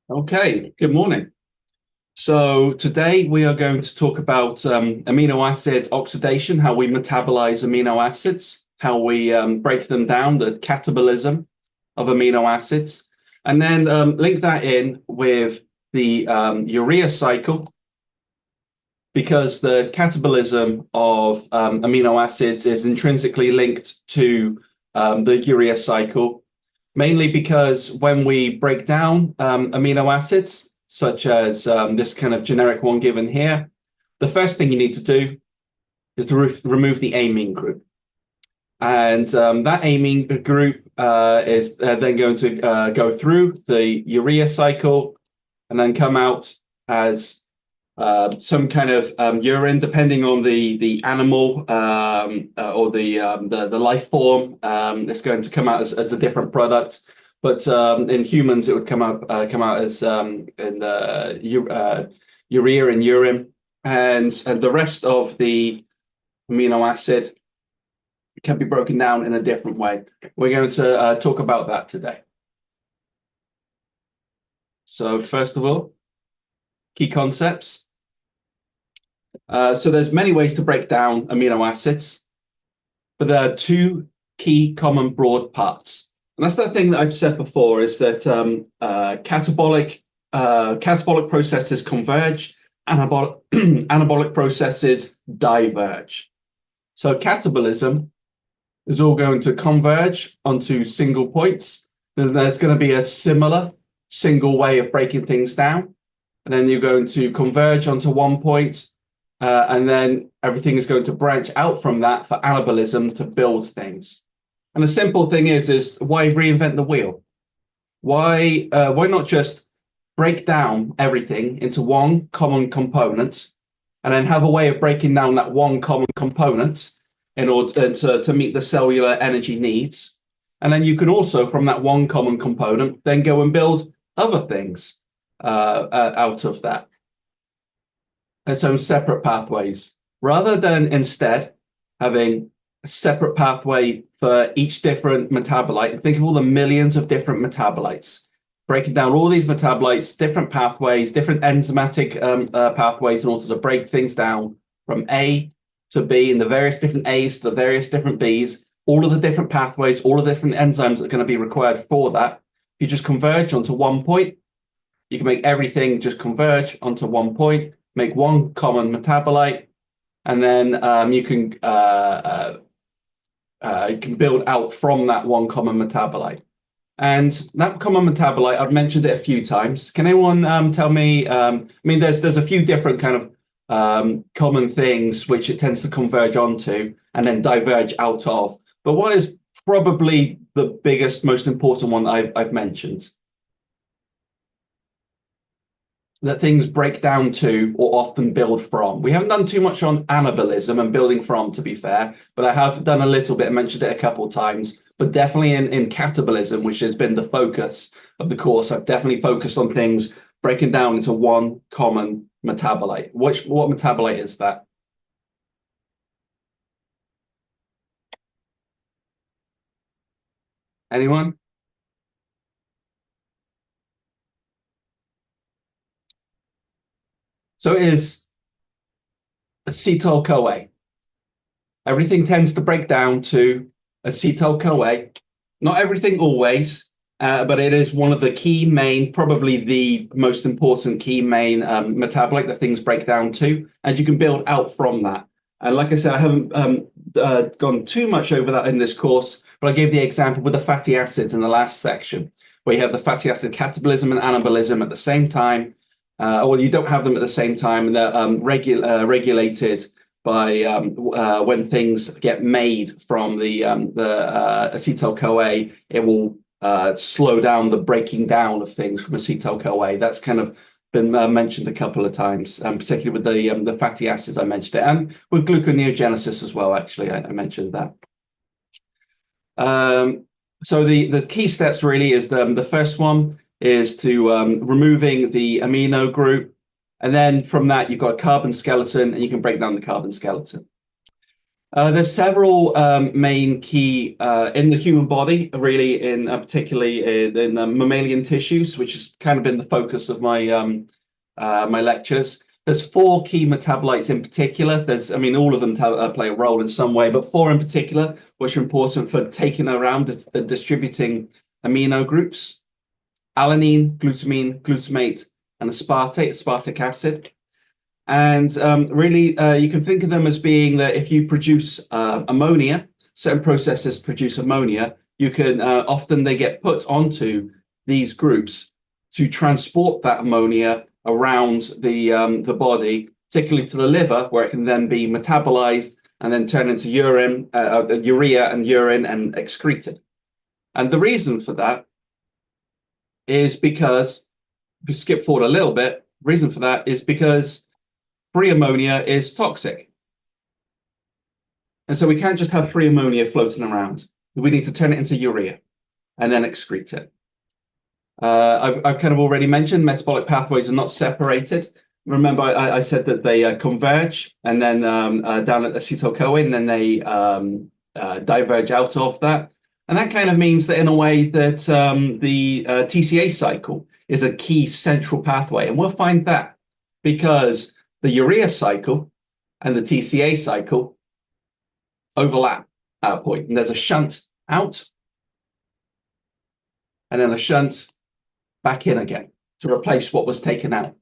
Okay, good morning. So today we are going to talk about amino acid oxidation, how we metabolize amino acids, how we break them down, the catabolism of amino acids, and then link that in with the urea cycle, because the catabolism of amino acids is intrinsically linked to the urea cycle, mainly because when we break down amino acids, such as this kind of generic one given here, the first thing you need to do is to remove the amine group. And that amine group is then going to go through the urea cycle and then come out as some kind of urine, depending on the animal or the life form. It's going to come out as a different product, but in humans it would come out as in the urea and urine, and the rest of the amino acid can be broken down in a different way. We're going to talk about that today. So first of all, key concepts. So there's many ways to break down amino acids, but there are two key common broad parts. And that's the thing that I've said before, is that catabolic processes converge, anabolic processes diverge. So catabolism is all going to converge onto single points. There's going to be a similar single way of breaking things down. And then you're going to converge onto one point, and then everything is going to branch out from that for anabolism to build things. And the simple thing is why reinvent the wheel? Why not just break down everything into one common component and then have a way of breaking down that one common component in order to meet the cellular energy needs? And then you can also, from that one common component, then go and build other things out of that. Its own separate pathways, rather than instead having a separate pathway for each different metabolite. Think of all the millions of different metabolites, breaking down all these metabolites, different pathways, different enzymatic pathways in order to break things down from A to B, and the various different A's to the various different B's, all of the different pathways, all of the different enzymes that are going to be required for that. You just converge onto one point. You can make everything just converge onto one point, make one common metabolite, and then you can build out from that one common metabolite. And that common metabolite, I've mentioned it a few times. Can anyone tell me? I mean, there's a few different kind of common things which it tends to converge onto and then diverge out of. But what is probably the biggest, most important one I've mentioned? That things break down to or often build from. We haven't done too much on anabolism and building from, to be fair, but I have done a little bit, mentioned it a couple of times, but definitely in catabolism, which has been the focus of the course, I've definitely focused on things breaking down into one common metabolite. What metabolite is that? Anyone? So it is acetyl-CoA. Everything tends to break down to acetyl-CoA. Not everything always, but it is one of the key main, probably the most important key main metabolite that things break down to, and you can build out from that. And like I said, I haven't gone too much over that in this course, but I gave the example with the fatty acids in the last section, where you have the fatty acid catabolism and anabolism at the same time. Or you don't have them at the same time, and they're regulated by when things get made from the acetyl-CoA, it will slow down the breaking down of things from acetyl-CoA. That's kind of been mentioned a couple of times, particularly with the fatty acids. I mentioned it, and with gluconeogenesis as well. Actually, I mentioned that. So the key steps really is the first one is to removing the amino group. And then from that, you've got a carbon skeleton, and you can break down the carbon skeleton. There's several main key in the human body, really, in particularly in mammalian tissues, which has kind of been the focus of my lectures. There's four key metabolites in particular. I mean, all of them play a role in some way, but four in particular, which are important for taking around and distributing amino groups: alanine, glutamine, glutamate, and aspartic acid. And really, you can think of them as being that if you produce ammonia, certain processes produce ammonia, you can often they get put onto these groups to transport that ammonia around the body, particularly to the liver, where it can then be metabolized and then turn into urea and urine and excreted. And the reason for that is because, if we skip forward a little bit, reason for that is because free ammonia is toxic. And so we can't just have free ammonia floating around. We need to turn it into urea and then excrete it. I've kind of already mentioned metabolic pathways are not separated. Remember, I said that they converge and then down at acetyl-CoA, and then they diverge out of that. And that kind of means that in a way that the TCA cycle is a key central pathway. And we'll find that because the urea cycle and the TCA cycle overlap at a point, and there's a shunt out and then a shunt back in again to replace what was taken out.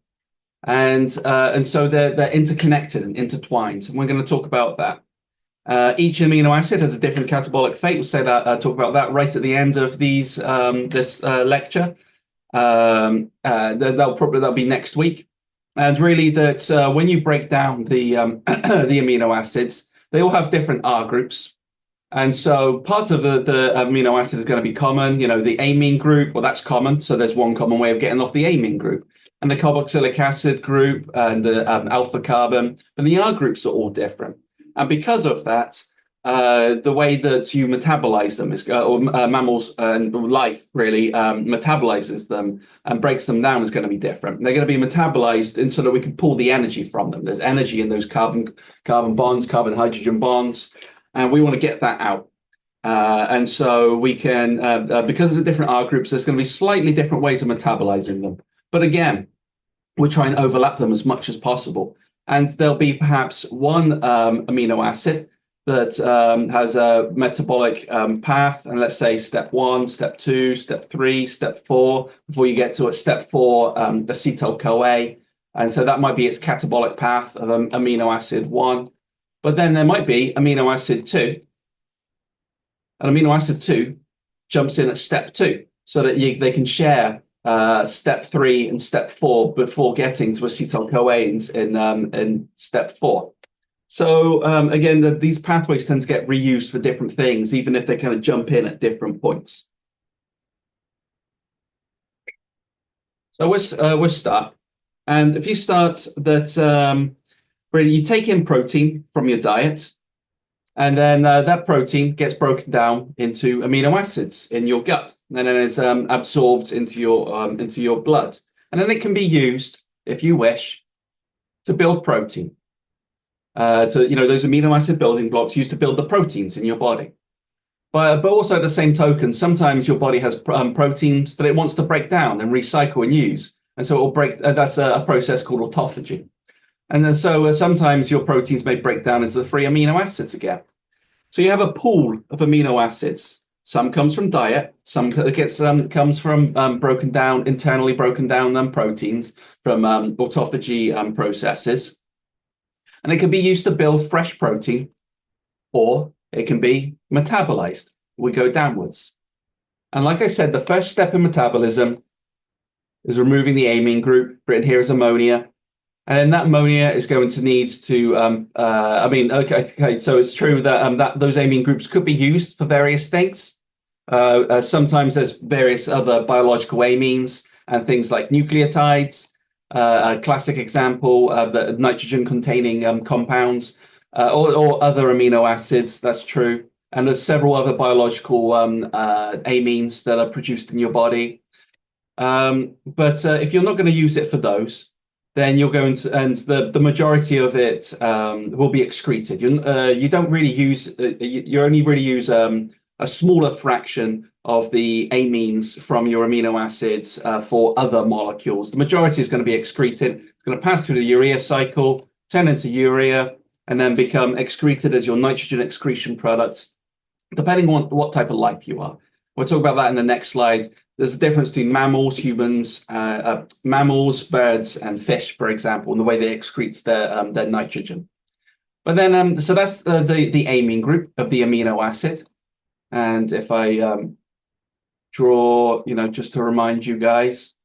And so they're interconnected and intertwined, and we're going to talk about that. Each amino acid has a different catabolic fate. We'll say that talk about that right at the end of this lecture. That'll be next week. And really, that when you break down the the amino acids, they all have different R groups. And so part of the amino acid is going to be common. You know, the amine group, well, that's common. So there's one common way of getting off the amine group. And the carboxylic acid group and the alpha carbon, and the R groups are all different. And because of that, the way that you metabolize them is, or mammals and life really metabolizes them and breaks them down is going to be different. They're going to be metabolized so that we can pull the energy from them. There's energy in those carbon bonds, carbon hydrogen bonds, and we want to get that out. And so we can, because of the different R groups, there's going to be slightly different ways of metabolizing them. But again, we try and overlap them as much as possible. And there'll be perhaps one amino acid that has a metabolic path, and let's say step 1, step 2, step 3, step 4, before you get to a step 4 acetyl-CoA. And so that might be its catabolic path of amino acid 1. But then there might be amino acid 2. And amino acid 2 jumps in at step 2 so that they can share step 3 and step 4 before getting to acetyl-CoA in step 4. So again, these pathways tend to get reused for different things, even if they kind of jump in at different points. So we'll start. And if you start that, really you take in protein from your diet, and then that protein gets broken down into amino acids in your gut, and then it's absorbed into your blood. And then it can be used, if you wish, to build protein. Those amino acid building blocks used to build the proteins in your body. But also at the same token, sometimes your body has proteins that it wants to break down and recycle and use. And so it will break, that's a process called autophagy. And then so sometimes your proteins may break down into the free amino acids again. So you have a pool of amino acids. Some comes from diet, some comes from internally broken down proteins from autophagy processes. And it can be used to build fresh protein, or it can be metabolized. We go downwards. And like I said, the first step in metabolism is removing the amine group, written here as ammonia. And then that ammonia is going to need to, so it's true that those amine groups could be used for various things. Sometimes there's various other biological amines and things like nucleotides. A classic example of the nitrogen-containing compounds, or other amino acids. That's true. And there's several other biological amines that are produced in your body. But if you're not going to use it for those, then you're going to, and the majority of it will be excreted. You don't really use, you only really use a smaller fraction of the amines from your amino acids for other molecules. The majority is going to be excreted. It's going to pass through the urea cycle, turn into urea, and then become excreted as your nitrogen excretion product, depending on what type of life you are. We'll talk about that in the next slide. There's a difference between mammals, humans, mammals, birds, and fish, for example, and the way they excrete their nitrogen. But then, so that's the amine group of the amino acid. And if I draw, just to remind you guys,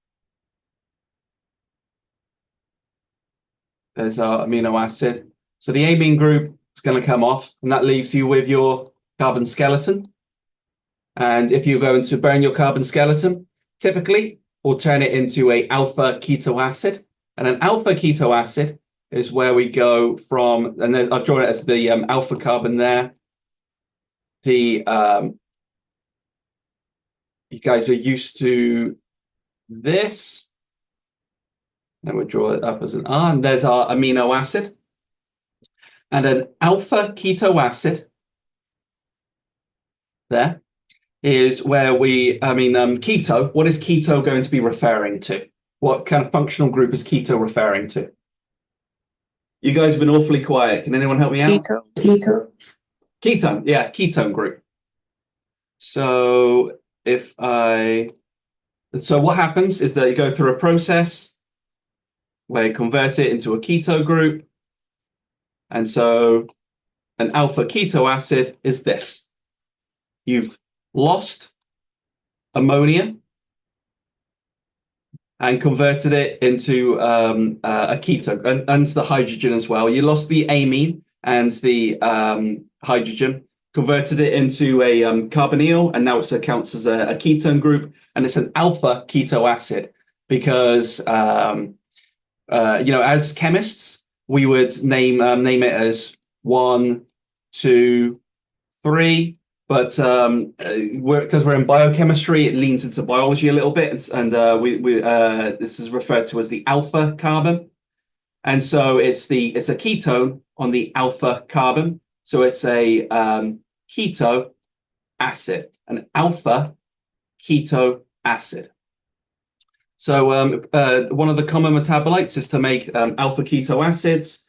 there's our amino acid. So the amine group is going to come off, and that leaves you with your carbon skeleton. And if you're going to burn your carbon skeleton, typically we'll turn it into a alpha keto acid. And an alpha keto acid is where we go from, and then I'll draw it as the alpha carbon there. You guys are used to this. And we'll draw it up as an R, and there's our amino acid. And an alpha keto acid there is where keto, what is keto going to be referring to? What kind of functional group is keto referring to? You guys have been awfully quiet. Can anyone help me out? Ketone, yeah, ketone group. So what happens is that you go through a process where you convert it into a keto group. And so an alpha keto acid is this. You've lost ammonia and converted it into a keto and the hydrogen as well. You lost the amine and the hydrogen, converted it into a carbonyl, and now it counts as a ketone group, and it's an alpha keto acid because as chemists we would name it as 1, 2, 3. But because we're in biochemistry, it leans into biology a little bit, and this is referred to as the alpha carbon. And so it's a ketone on the alpha carbon. So it's a keto acid, an alpha keto acid. So one of the common metabolites is to make alpha keto acids,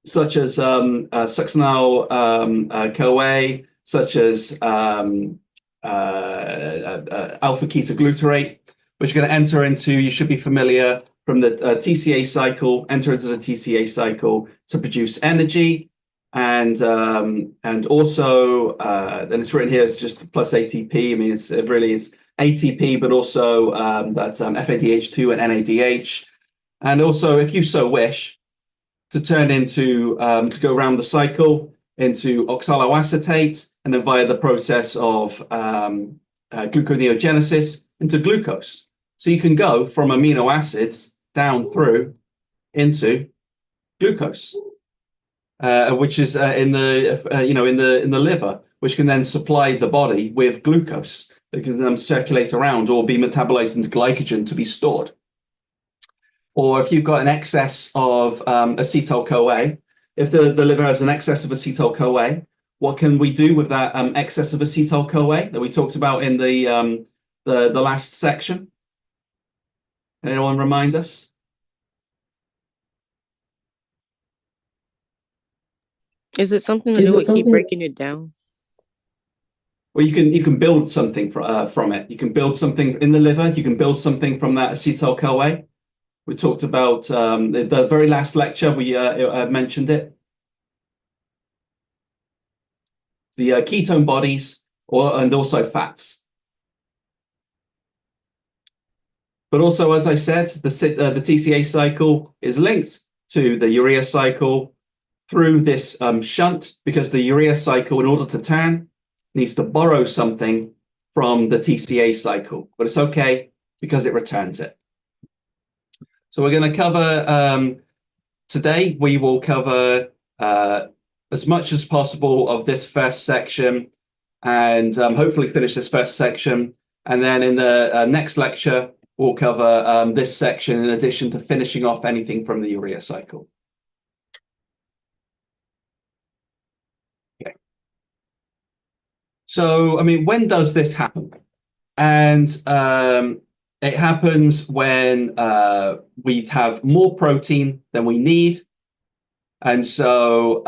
such as succinyl CoA, such as alpha ketoglutarate, which are going to enter into, you should be familiar, from the TCA cycle, enter into the TCA cycle to produce energy. And also, and it's written here, it's just plus ATP. I mean, it's ATP, but also that's FADH2 and NADH. And also, if you so wish, to turn into, to go around the cycle into oxaloacetate, and then via the process of gluconeogenesis into glucose. So you can go from amino acids down through into glucose, which is in the liver, which can then supply the body with glucose that can circulate around or be metabolized into glycogen to be stored. Or if you've got an excess of acetyl-CoA, if the liver has an excess of acetyl-CoA, what can we do with that excess of acetyl-CoA that we talked about in the last section? Anyone remind us? Is it something to do with keep breaking it down? Well, you can build something from it. You can build something in the liver. You can build something from that acetyl-CoA. We talked about the very last lecture. We mentioned it. The ketone bodies, and also fats. But also, as I said, the TCA cycle is linked to the urea cycle through this shunt, because the urea cycle, in order to turn, needs to borrow something from the TCA cycle. But it's okay because it returns it. So we're going to cover, today, we will cover as much as possible of this first section, and hopefully finish this first section. And then in the next lecture, we'll cover this section in addition to finishing off anything from the urea cycle. Okay. So, I mean, when does this happen? And it happens when we have more protein than we need. And so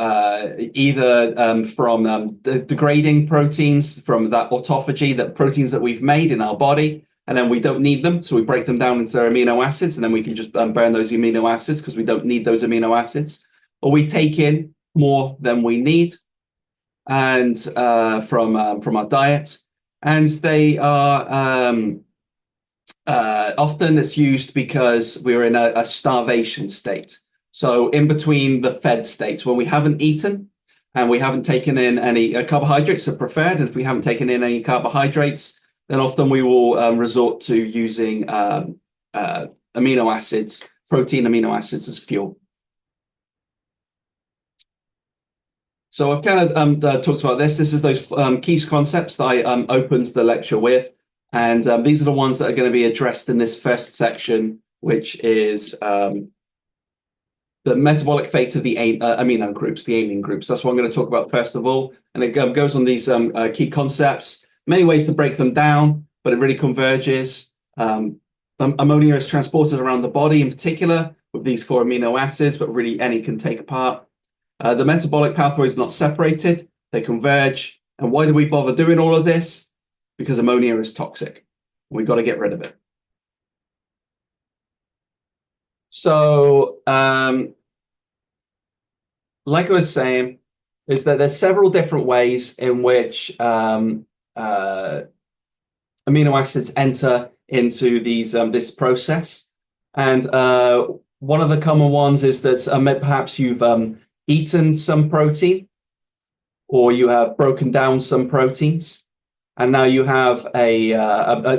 either from the degrading proteins from that autophagy, that proteins that we've made in our body, and then we don't need them. So we break them down into their amino acids, and then we can just burn those amino acids because we don't need those amino acids. Or we take in more than we need and from our diet. And they are often it's used because we're in a starvation state. So in between the fed states, when we haven't eaten and we haven't taken in any carbohydrates are preferred, and if we haven't taken in any carbohydrates, then often we will resort to using amino acids, protein amino acids as fuel. So I've kind of talked about this. This is those key concepts that I opened the lecture with. And these are the ones that are going to be addressed in this first section, which is the metabolic fate of the amino groups, the amine groups. That's what I'm going to talk about first of all. And it goes on these key concepts, many ways to break them down, but it really converges. Ammonia is transported around the body in particular with these 4 amino acids, but really any can take part. The metabolic pathway is not separated, they converge. And why do we bother doing all of this? Because ammonia is toxic. We've got to get rid of it. So, like I was saying, is that there's several different ways in which amino acids enter into these this process. And one of the common ones is that perhaps you've eaten some protein, or you have broken down some proteins, and now you have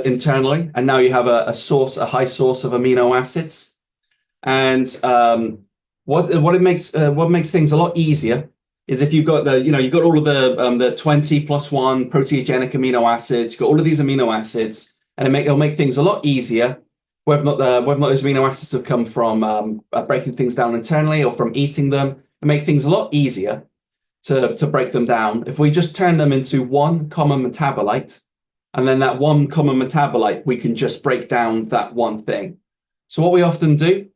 internally, and now you have a high source of amino acids. And what makes things a lot easier is if you've got you've got all of the 20 plus 1 proteogenic amino acids, you've got all of these amino acids, and it'll make things a lot easier, whether or not those amino acids have come from breaking things down internally or from eating them. It make things a lot easier to break them down if we just turn them into one common metabolite, and then that one common metabolite we can just break down that one thing. So what we often do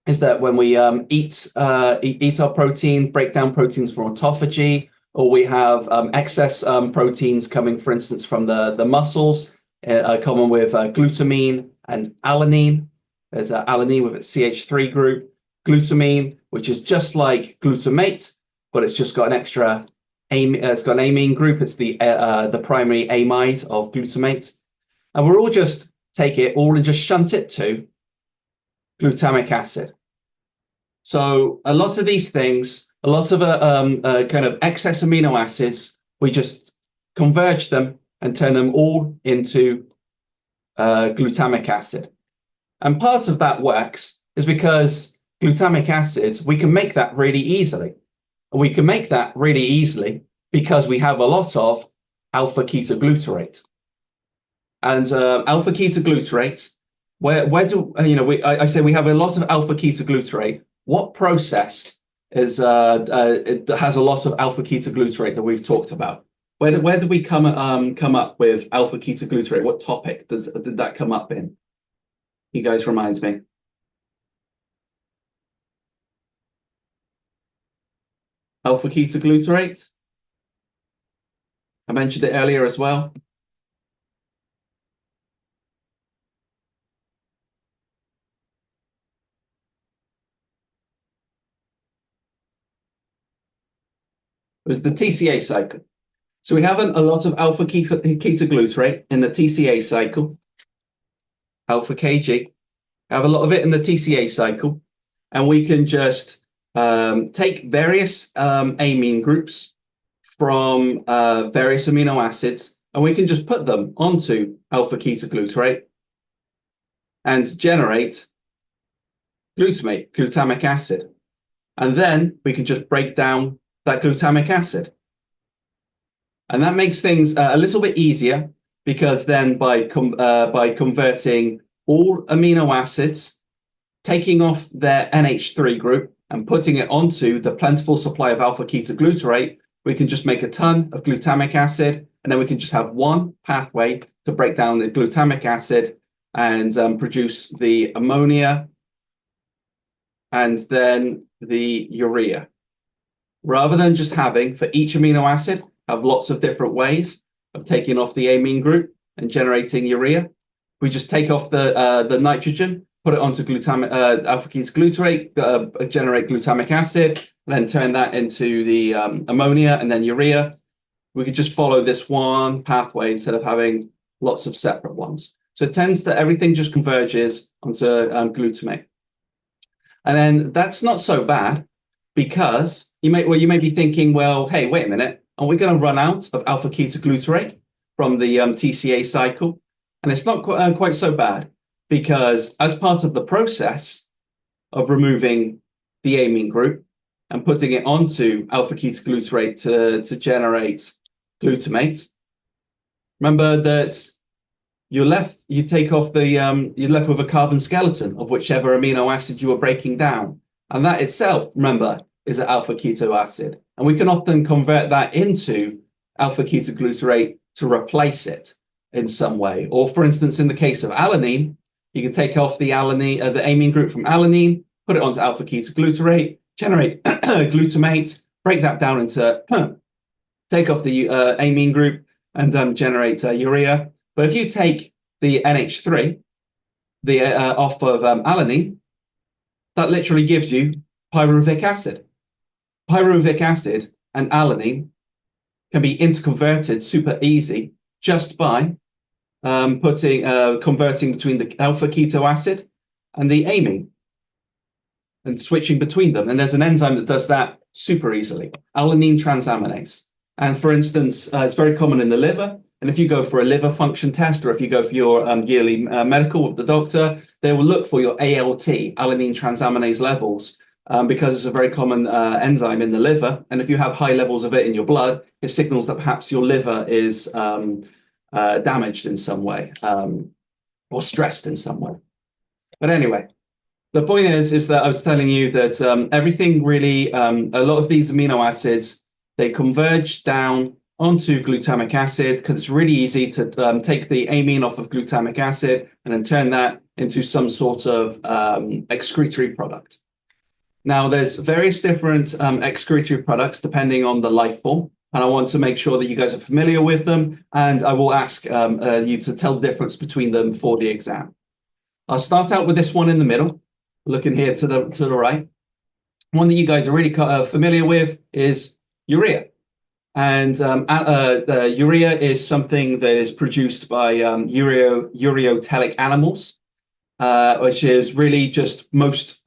is that when we eat our protein, break down proteins from autophagy, or we have excess proteins coming, for instance, from the muscles, common with glutamine and alanine. There's alanine with its CH3 group, glutamine, which is just like glutamate, but it's just got an extra it's got an amine group. It's the primary amide of glutamate, and we'll all just take it all and just shunt it to glutamic acid. So a lot of these things, a lot of kind of excess amino acids, we just converge them and turn them all into glutamic acid. And part of that works is because glutamic acid, we can make that really easily. And we can make that really easily because we have a lot of alpha ketoglutarate. And alpha ketoglutarate, where do I say we have a lot of alpha ketoglutarate. What process is it has a lot of alpha ketoglutarate that we've talked about? Where did we come up with alpha ketoglutarate? What topic did that come up in? You guys reminds me. Alpha ketoglutarate. I mentioned it earlier as well. It was the TCA cycle. So we have a lot of alpha ketoglutarate in the TCA cycle, alpha KG. Have a lot of it in the TCA cycle, and we can just take various amine groups from various amino acids, and we can just put them onto alpha ketoglutarate and generate glutamate, glutamic acid. And then we can just break down that glutamic acid. And that makes things a little bit easier, because then by converting all amino acids, taking off their NH3 group and putting it onto the plentiful supply of alpha-ketoglutarate, we can just make a ton of glutamic acid, and then we can just have one pathway to break down the glutamic acid and produce the ammonia and then the urea. Rather than just having, for each amino acid, have lots of different ways of taking off the amine group and generating urea, we just take off the nitrogen, put it onto alpha-ketoglutarate, generate glutamic acid, and then turn that into the ammonia and then urea. We could just follow this one pathway instead of having lots of separate ones. So it tends to, everything just converges onto glutamate. And then that's not so bad, because you may be thinking, well, hey, wait a minute, are we going to run out of alpha-ketoglutarate from the TCA cycle? And it's not quite so bad, because as part of the process of removing the amine group and putting it onto alpha-ketoglutarate to generate glutamate, remember that you're left with a carbon skeleton of whichever amino acid you were breaking down. And that itself, remember, is an alpha-keto acid. And we can often convert that into alpha-ketoglutarate to replace it in some way. Or for instance, in the case of alanine, you can take off the amine group from alanine, put it onto alpha-ketoglutarate, generate glutamate, break that down into, take off the amine group and generate urea. But if you take the NH3 off of alanine, that literally gives you pyruvic acid. Pyruvic acid and alanine can be interconverted super easy just by converting between the alpha-keto acid and the amine and switching between them. And there's an enzyme that does that super easily, alanine transaminase. And for instance, it's very common in the liver. And if you go for a liver function test, or if you go for your yearly medical with the doctor, they will look for your ALT, alanine transaminase levels, because it's a very common enzyme in the liver. And if you have high levels of it in your blood, it signals that perhaps your liver is damaged in some way or stressed in some way. But anyway, the point is that I was telling you that everything really, a lot of these amino acids, they converge down onto glutamic acid because it's really easy to take the amine off of glutamic acid and then turn that into some sort of excretory product. Now, there's various different excretory products depending on the life form, and I want to make sure that you guys are familiar with them, and I will ask you to tell the difference between them for the exam. I'll start out with this one in the middle, looking here to the right. One that you guys are really familiar with is urea. And urea is something that is produced by ureotelic animals, which is really just most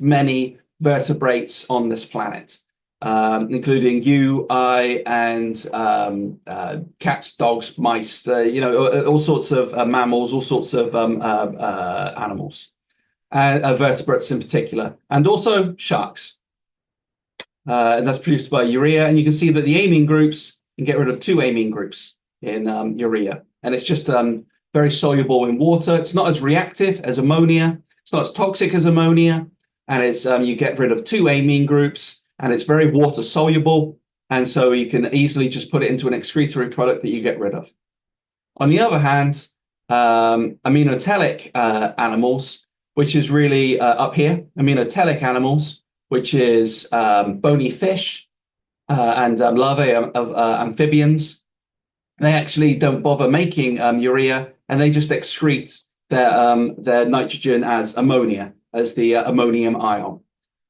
many vertebrates on this planet, including you, I, and cats, dogs, mice, all sorts of mammals, all sorts of animals, vertebrates in particular, and also sharks. And that's produced by urea. And you can see that the amine groups can get rid of two amine groups in urea. And it's just very soluble in water. It's not as reactive as ammonia. It's not as toxic as ammonia. And it's you get rid of two amine groups, and it's very water soluble. And so you can easily just put it into an excretory product that you get rid of. On the other hand, aminotelic animals, which is really up here, aminotelic animals, which is bony fish and larvae of amphibians. They actually don't bother making urea, and they just excrete their nitrogen as ammonia, as the ammonium ion.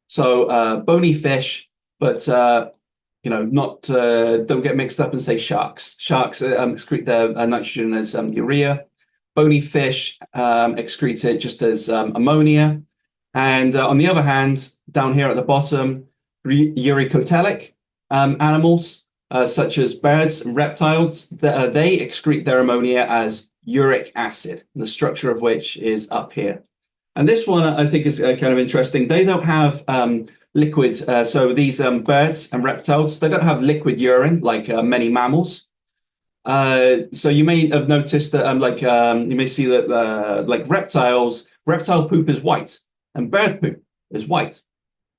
So bony fish, but not don't get mixed up and say sharks. Sharks excrete their nitrogen as urea. Bony fish excrete it just as ammonia. And on the other hand, down here at the bottom, uricotelic animals, such as birds and reptiles, they excrete their ammonia as uric acid, the structure of which is up here. And this one I think is kind of interesting. They don't have liquid. So these birds and reptiles, they don't have liquid urine like many mammals. So you may have noticed that you may see that like reptile poop is white and bird poop is white.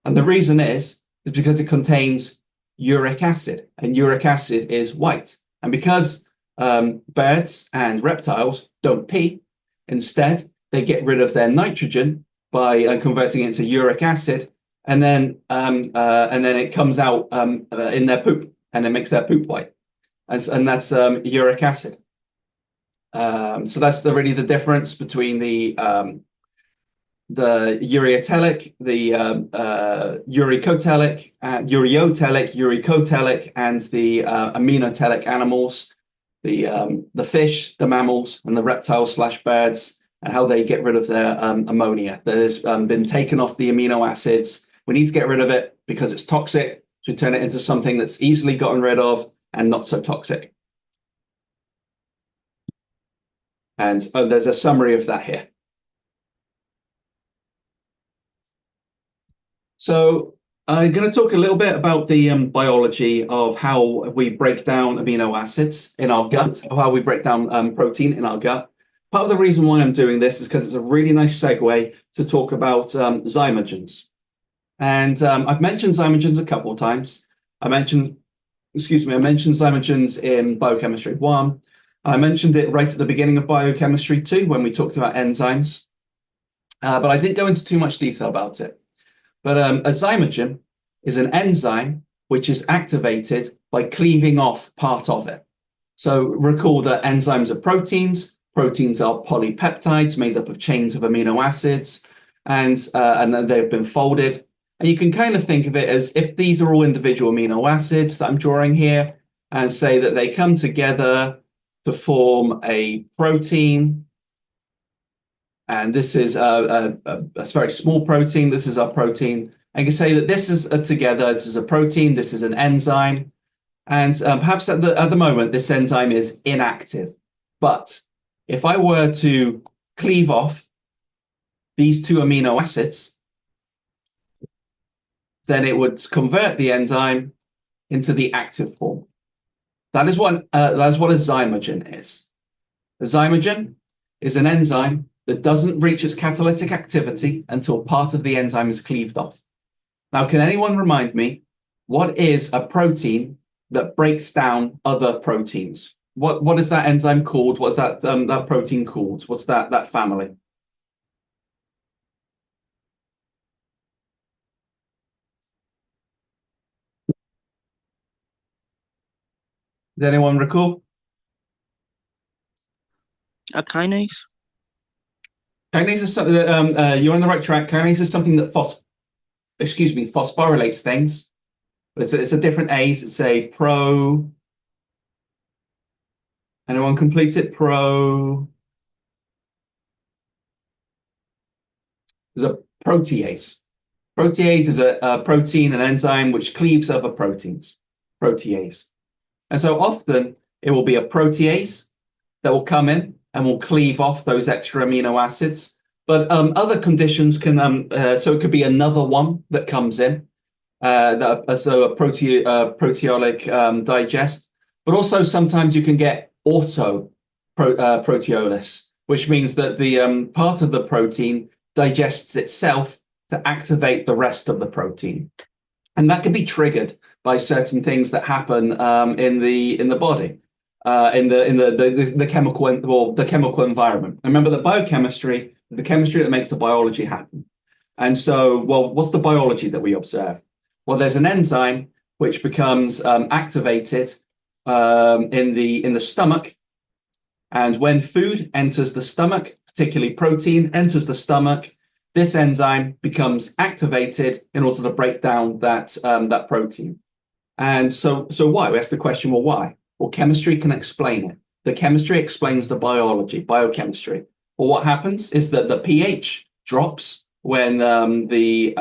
And the reason is because it contains uric acid, and uric acid is white. And because birds and reptiles don't pee, instead they get rid of their nitrogen by converting it into uric acid, and then it comes out in their poop, and it makes their poop white, and that's uric acid. So that's really the difference between the ureotelic, the uricotelic, and the aminotelic animals, the fish, the mammals, and the reptiles slash birds, and how they get rid of their ammonia that has been taken off the amino acids. We need to get rid of it because it's toxic. So we turn it into something that's easily gotten rid of and not so toxic. And there's a summary of that here. So I'm going to talk a little bit about the biology of how we break down amino acids in our gut, or how we break down protein in our gut. Part of the reason why I'm doing this is because it's a really nice segue to talk about zymogens. And I've mentioned zymogens a couple of times. I mentioned zymogens in Biochemistry 1. I mentioned it right at the beginning of Biochemistry 2 when we talked about enzymes. But I didn't go into too much detail about it. But a zymogen is an enzyme which is activated by cleaving off part of it. So recall that enzymes are proteins. Proteins are polypeptides made up of chains of amino acids, and then they've been folded. And you can kind of think of it as if these are all individual amino acids that I'm drawing here, and say that they come together to form a protein. And this is a very small protein. This is our protein. And you can say that this is together. This is a protein. This is an enzyme. And perhaps at the moment, this enzyme is inactive. But if I were to cleave off these two amino acids, then it would convert the enzyme into the active form. That is what a zymogen is. A zymogen is an enzyme that doesn't reach its catalytic activity until part of the enzyme is cleaved off. Now, can anyone remind me, what is a protein that breaks down other proteins? What is that enzyme called? What's that protein called? What's that family? Does anyone recall? A kinase? Kinase is something that you're on the right track. Kinase is something that phosphorylates things. But it's a different A's. It's a pro. Anyone complete it? Pro. There's a protease. Protease is a protein, an enzyme which cleaves other proteins. Protease. And so often it will be a protease that will come in and will cleave off those extra amino acids. But other conditions can, so it could be another one that comes in, so a proteolic digest. But also sometimes you can get proteolus, which means that the part of the protein digests itself to activate the rest of the protein. And that can be triggered by certain things that happen in the body. In the chemical environment. Remember that biochemistry, the chemistry that makes the biology happen. And so, well, what's the biology that we observe? Well, there's an enzyme which becomes activated in the stomach, and when food enters the stomach, particularly protein enters the stomach, this enzyme becomes activated in order to break down that protein. And so why? We ask the question, well, why? Well, chemistry can explain it. The chemistry explains the biology, biochemistry. Well, what happens is that the pH drops when the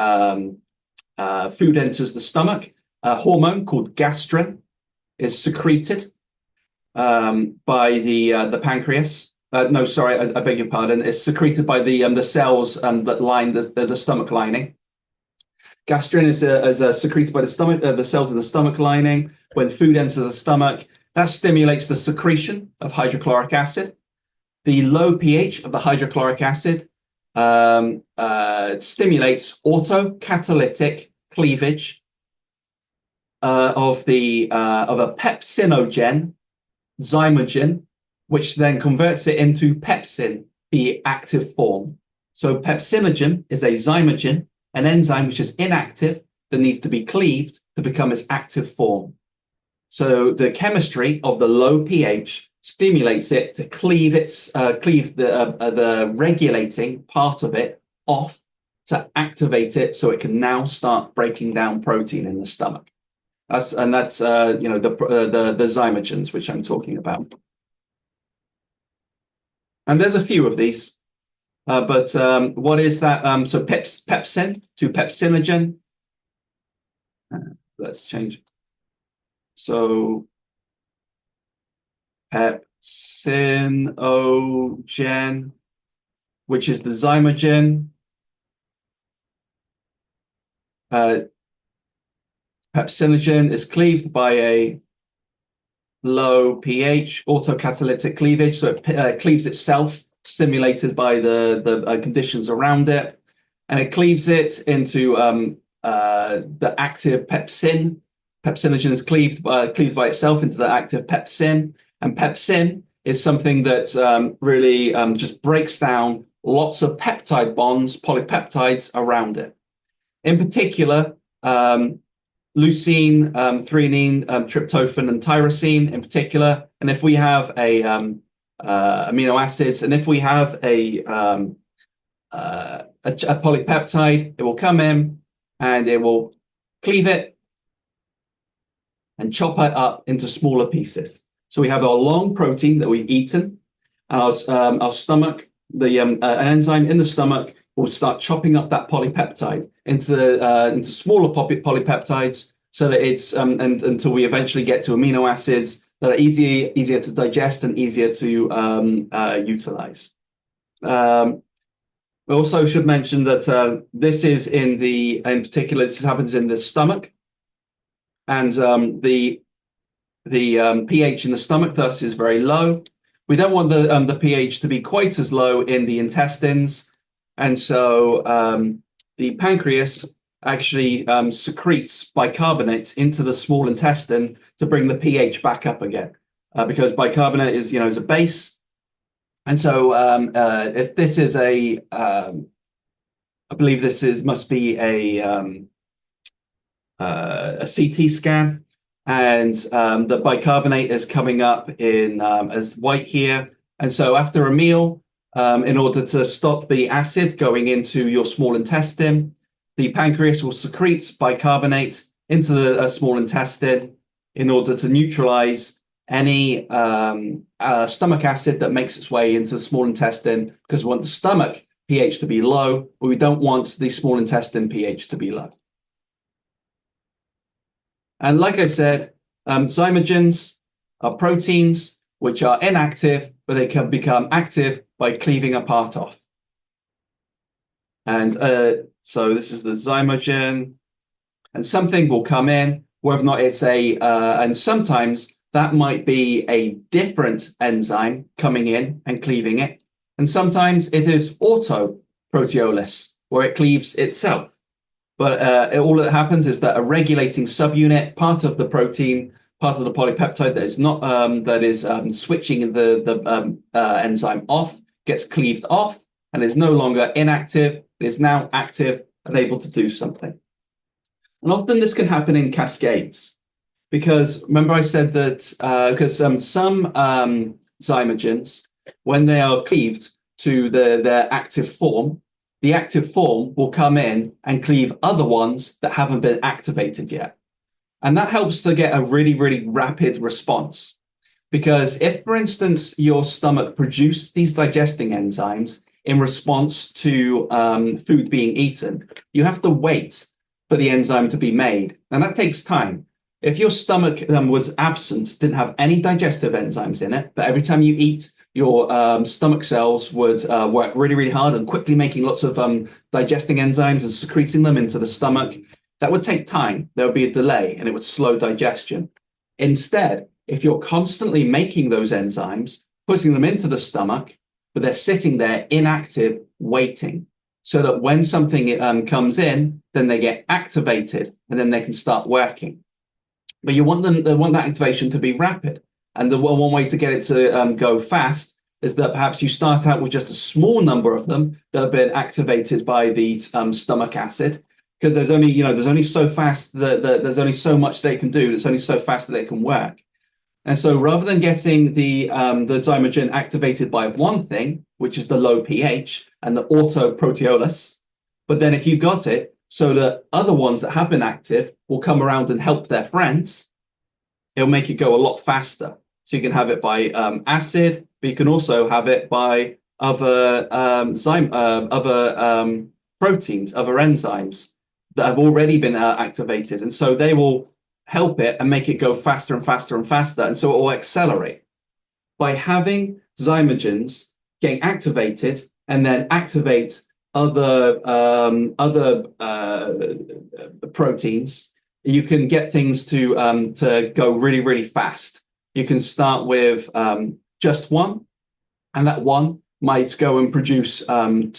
food enters the stomach. A hormone called gastrin is secreted by the pancreas. No, sorry, I beg your pardon. It's secreted by the cells that line the stomach lining. Gastrin is secreted by the cells in the stomach lining. When food enters the stomach, That stimulates the secretion of hydrochloric acid. The low pH of the hydrochloric acid stimulates autocatalytic cleavage of a pepsinogen, zymogen, which then converts it into pepsin, the active form. So pepsinogen is a zymogen, an enzyme which is inactive that needs to be cleaved to become its active form. So the chemistry of the low pH stimulates it to cleave the regulating part of it off to activate it, so it can now start breaking down protein in the stomach. That's the zymogens which I'm talking about. And there's a few of these, but what is that? So pepsin to pepsinogen. Let's change it. So pepsinogen, which is the zymogen. Pepsinogen is cleaved by a low pH autocatalytic cleavage, so it cleaves itself, stimulated by the conditions around it, and it cleaves it into the active pepsin. Pepsinogen is cleaved by itself into the active pepsin, and pepsin is something that really just breaks down lots of peptide bonds, polypeptides around it. In particular, leucine, threonine, tryptophan, and tyrosine in particular. And if we have amino acids, and if we have a polypeptide, it will come in and it will cleave it and chop it up into smaller pieces. So we have our long protein that we've eaten, and our stomach, an enzyme in the stomach will start chopping up that polypeptide into smaller polypeptides, so that it's until we eventually get to amino acids that are easier to digest and easier to utilize. We also should mention that this happens in the stomach, and the pH in the stomach thus is very low. We don't want the pH to be quite as low in the intestines, and so the pancreas actually secretes bicarbonate into the small intestine to bring the pH back up again, because bicarbonate is a base. And so if this is I believe must be a CT scan, and the bicarbonate is coming up in as white here. And so after a meal, in order to stop the acid going into your small intestine, the pancreas will secrete bicarbonate into the small intestine in order to neutralize any stomach acid that makes its way into the small intestine, because we want the stomach pH to be low, but we don't want the small intestine pH to be low. And like I said, zymogens are proteins which are inactive, but they can become active by cleaving a part off. And so this is the zymogen, and something will come in, whether or not it's and sometimes that might be a different enzyme coming in and cleaving it. And sometimes it is autoproteolase, where it cleaves itself. But all that happens is that a regulating subunit, part of the protein, part of the polypeptide that is not switching the enzyme off, gets cleaved off and is no longer inactive. It is now active and able to do something. And often this can happen in cascades, because remember I said that because some zymogens, when they are cleaved to their active form, the active form will come in and cleave other ones that haven't been activated yet. And that helps to get a really, really rapid response. Because if, for instance, your stomach produced these digesting enzymes in response to food being eaten, you have to wait for the enzyme to be made. And that takes time. If your stomach was absent, didn't have any digestive enzymes in it, but every time you eat, your stomach cells would work really, really hard and quickly making lots of digesting enzymes and secreting them into the stomach, that would take time. There would be a delay and it would slow digestion. Instead, if you're constantly making those enzymes, putting them into the stomach, but they're sitting there inactive, waiting, so that when something comes in, then they get activated and then they can start working. But you want them, they want that activation to be rapid. And the one way to get it to go fast is that perhaps you start out with just a small number of them that have been activated by the stomach acid, because there's only, there's only so fast that there's only so much they can do. It's only so fast that they can work. And so rather than getting the zymogen activated by one thing, which is the low pH and the autoproteolus, but then if you got it so that other ones that have been active will come around and help their friends, it'll make it go a lot faster. So you can have it by acid, but you can also have it by other proteins, other enzymes that have already been activated. And so they will help it and make it go faster and faster and faster. And so it will accelerate. By having zymogens getting activated and then activate other proteins, you can get things to go really, really fast. You can start with just one, and that one might go and produce might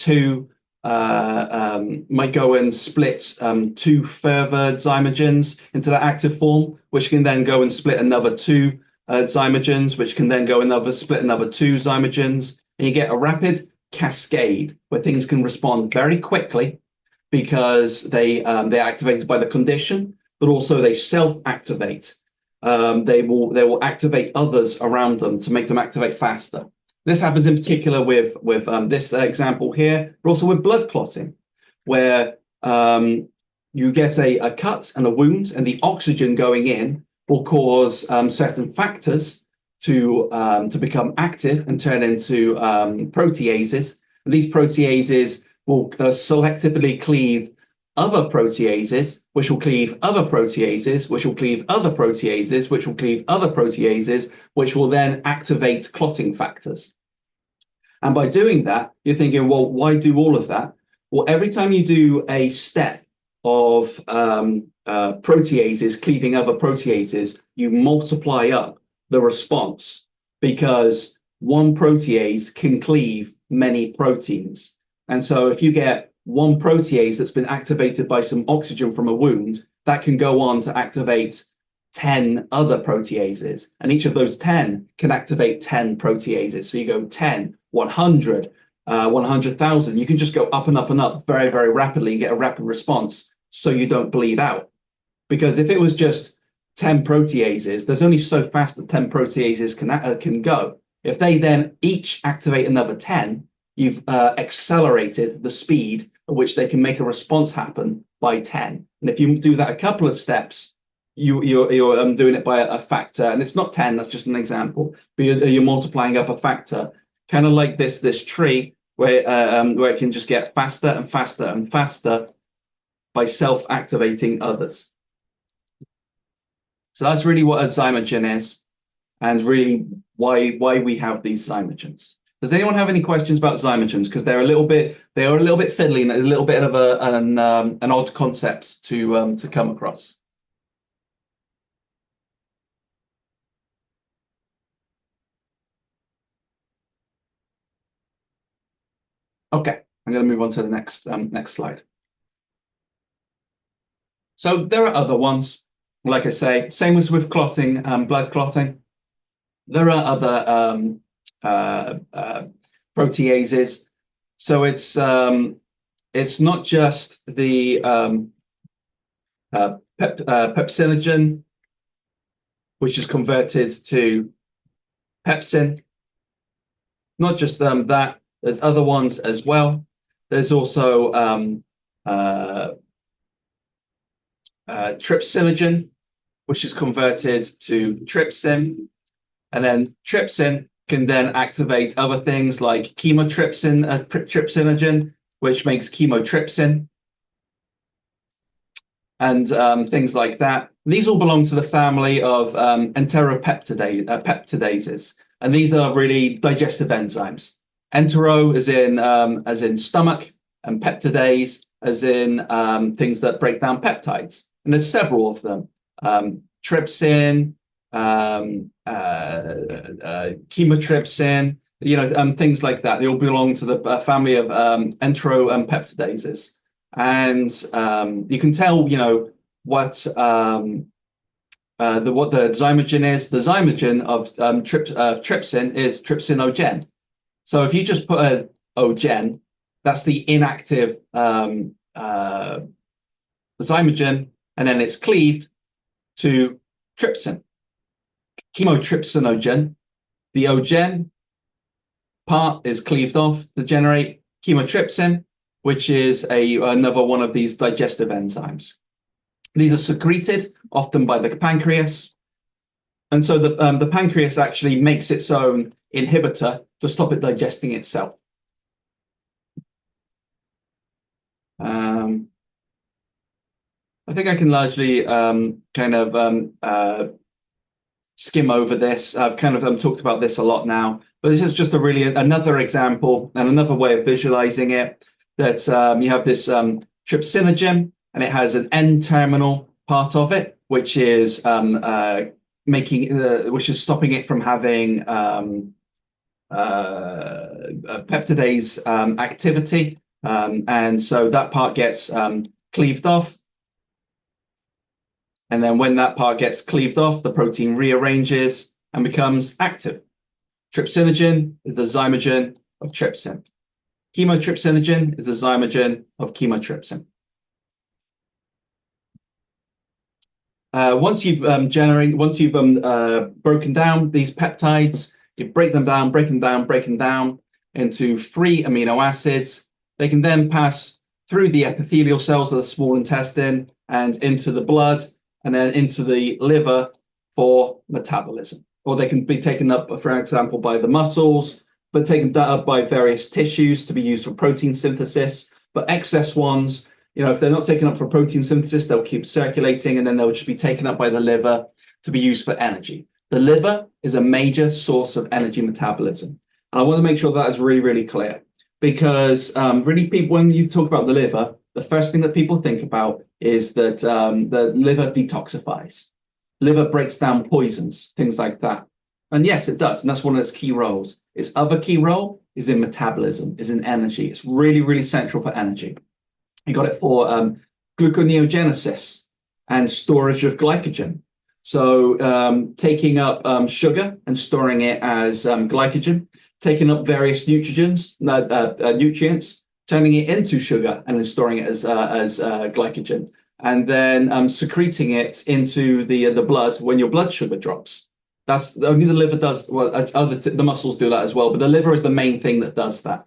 go and split two further zymogens into that active form, which can then go and split another two zymogens, which can then go another split another two zymogens, and you get a rapid cascade where things can respond very quickly because they're activated by the condition, but also they self-activate. They will activate others around them to make them activate faster. This happens in particular with this example here, but also with blood clotting, where you get a cut and a wound, and the oxygen going in will cause certain factors to become active and turn into proteases. And these proteases will selectively cleave other proteases, which will cleave other proteases, which will cleave other proteases, which will cleave other proteases, which will then activate clotting factors. And by doing that, you're thinking, well, why do all of that? Well, every time you do a step of proteases cleaving other proteases, you multiply up the response, because one protease can cleave many proteins. And so if you get one protease that's been activated by some oxygen from a wound, that can go on to activate 10 other proteases. And each of those 10 can activate 10 proteases. So you go 10, 100, 100,000. You can just go up and up and up very, very rapidly and get a rapid response so you don't bleed out. Because if it was just 10 proteases, there's only so fast that 10 proteases can go. If they then each activate another 10, you've accelerated the speed at which they can make a response happen by 10. And if you do that a couple of steps, you're doing it by a factor, and it's not 10, that's just an example, but you're multiplying up a factor, kind of like this tree where it can just get faster and faster and faster by self-activating others. So that's really what a zymogen is, and really why we have these zymogens. Does anyone have any questions about zymogens? Because they are a little bit fiddly and a little bit of an odd concept to come across. Okay, I'm going to move on to the next slide. So there are other ones, like I say, same as with clotting, blood clotting. There are other proteases. So it's not just the pepsinogen, which is converted to pepsin. Not just that. There's other ones as well. There's also trypsinogen, which is converted to trypsin, and then trypsin can then activate other things like trypsinogen, which makes chymotrypsin, and things like that. These all belong to the family of enteropeptidases, and these are really digestive enzymes. Entero as in stomach, and peptidase as in things that break down peptides. And there's several of them. Trypsin, chymotrypsin, things like that. They all belong to the family of entropeptidases. And you can tell, what the zymogen is. The zymogen of trypsin is trypsinogen. So if you just put a ogen, that's the inactive zymogen, and then it's cleaved to trypsin. Chemotrypsinogen, the ogen part is cleaved off to generate chemotrypsin, which is another one of these digestive enzymes. These are secreted often by the pancreas. And so the pancreas actually makes its own inhibitor to stop it digesting itself. I think I can largely skim over this. I've talked about this a lot now, but this is just another example and another way of visualizing it, that you have this trypsinogen, and it has an N-terminal part of it, which is stopping it from having peptidase activity, and so that part gets cleaved off. And then when that part gets cleaved off, the protein rearranges and becomes active. Trypsinogen is the zymogen of trypsin. Chemotrypsinogen is the zymogen of chemotrypsin. Once you've broken down these peptides, you break them down into free amino acids. They can then pass through the epithelial cells of the small intestine and into the blood, and then into the liver for metabolism. Or they can be taken up, for example, by the muscles, but taken up by various tissues to be used for protein synthesis. But excess ones, if they're not taken up for protein synthesis, they'll keep circulating, and then they'll just be taken up by the liver to be used for energy. The liver is a major source of energy metabolism. And I want to make sure that is really, really clear, because really, people, when you talk about the liver, the first thing that people think about is that the liver detoxifies. Liver breaks down poisons, things like that. And yes, it does. And that's one of its key roles. Its other key role is in metabolism, is in energy. It's really, really central for energy. You got it for gluconeogenesis and storage of glycogen. So taking up sugar and storing it as glycogen, taking up various nutrients, turning it into sugar and then storing it as glycogen, and then secreting it into the blood when your blood sugar drops. That's only the liver does. Well, the muscles do that as well, but the liver is the main thing that does that.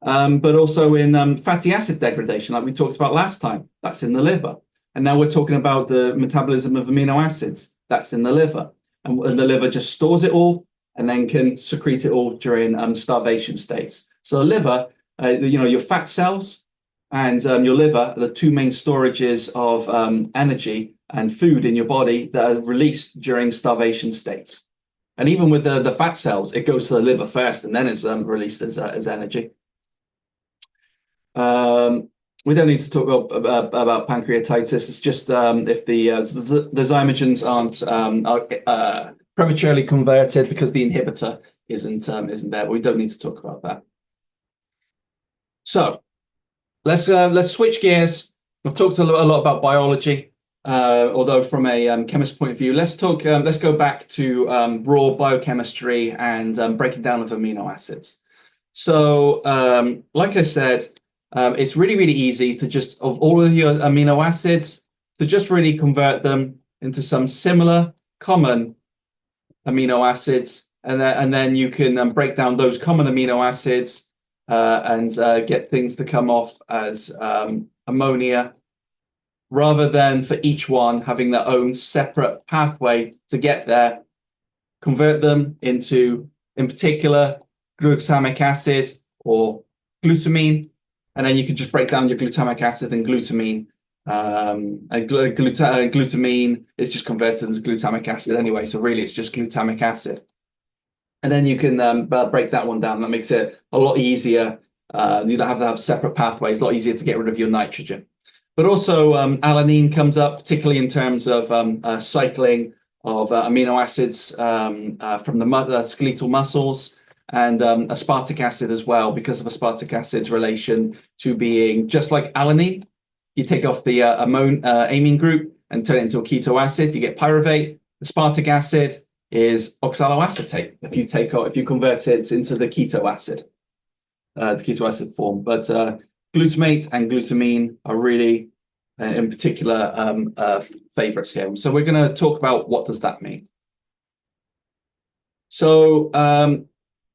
But also in fatty acid degradation, like we talked about last time, that's in the liver. And now we're talking about the metabolism of amino acids. That's in the liver, and the liver just stores it all and then can secrete it all during starvation states. So the liver, your fat cells and your liver are the two main storages of energy and food in your body that are released during starvation states. And even with the fat cells, it goes to the liver first and then it's released as energy. We don't need to talk about pancreatitis. It's just if the zymogens aren't prematurely converted because the inhibitor isn't there. But we don't need to talk about that. So let's switch gears. I've talked a lot about biology, although from a chemist point of view, let's go back to raw biochemistry and breaking down of amino acids. So like I said, it's really, really easy to just, of all of your amino acids, to just really convert them into some similar common amino acids. And then you can break down those common amino acids and get things to come off as ammonia, rather than for each one having their own separate pathway to get there. Convert them into, in particular, glutamic acid or glutamine. And then you can just break down your glutamic acid and glutamine. Glutamine is just converted as glutamic acid anyway, so really it's just glutamic acid. And then you can break that one down. That makes it a lot easier. You don't have to have separate pathways, a lot easier to get rid of your nitrogen. But also alanine comes up, particularly in terms of cycling amino acids from the skeletal muscles, and aspartic acid as well, because of aspartic acid's relation to being just like alanine. You take off the amine group and turn it into a keto acid, you get pyruvate. Aspartic acid is oxaloacetate if you convert it into the keto acid form. But glutamate and glutamine are really, in particular, favorites here. So we're going to talk about what does that mean. So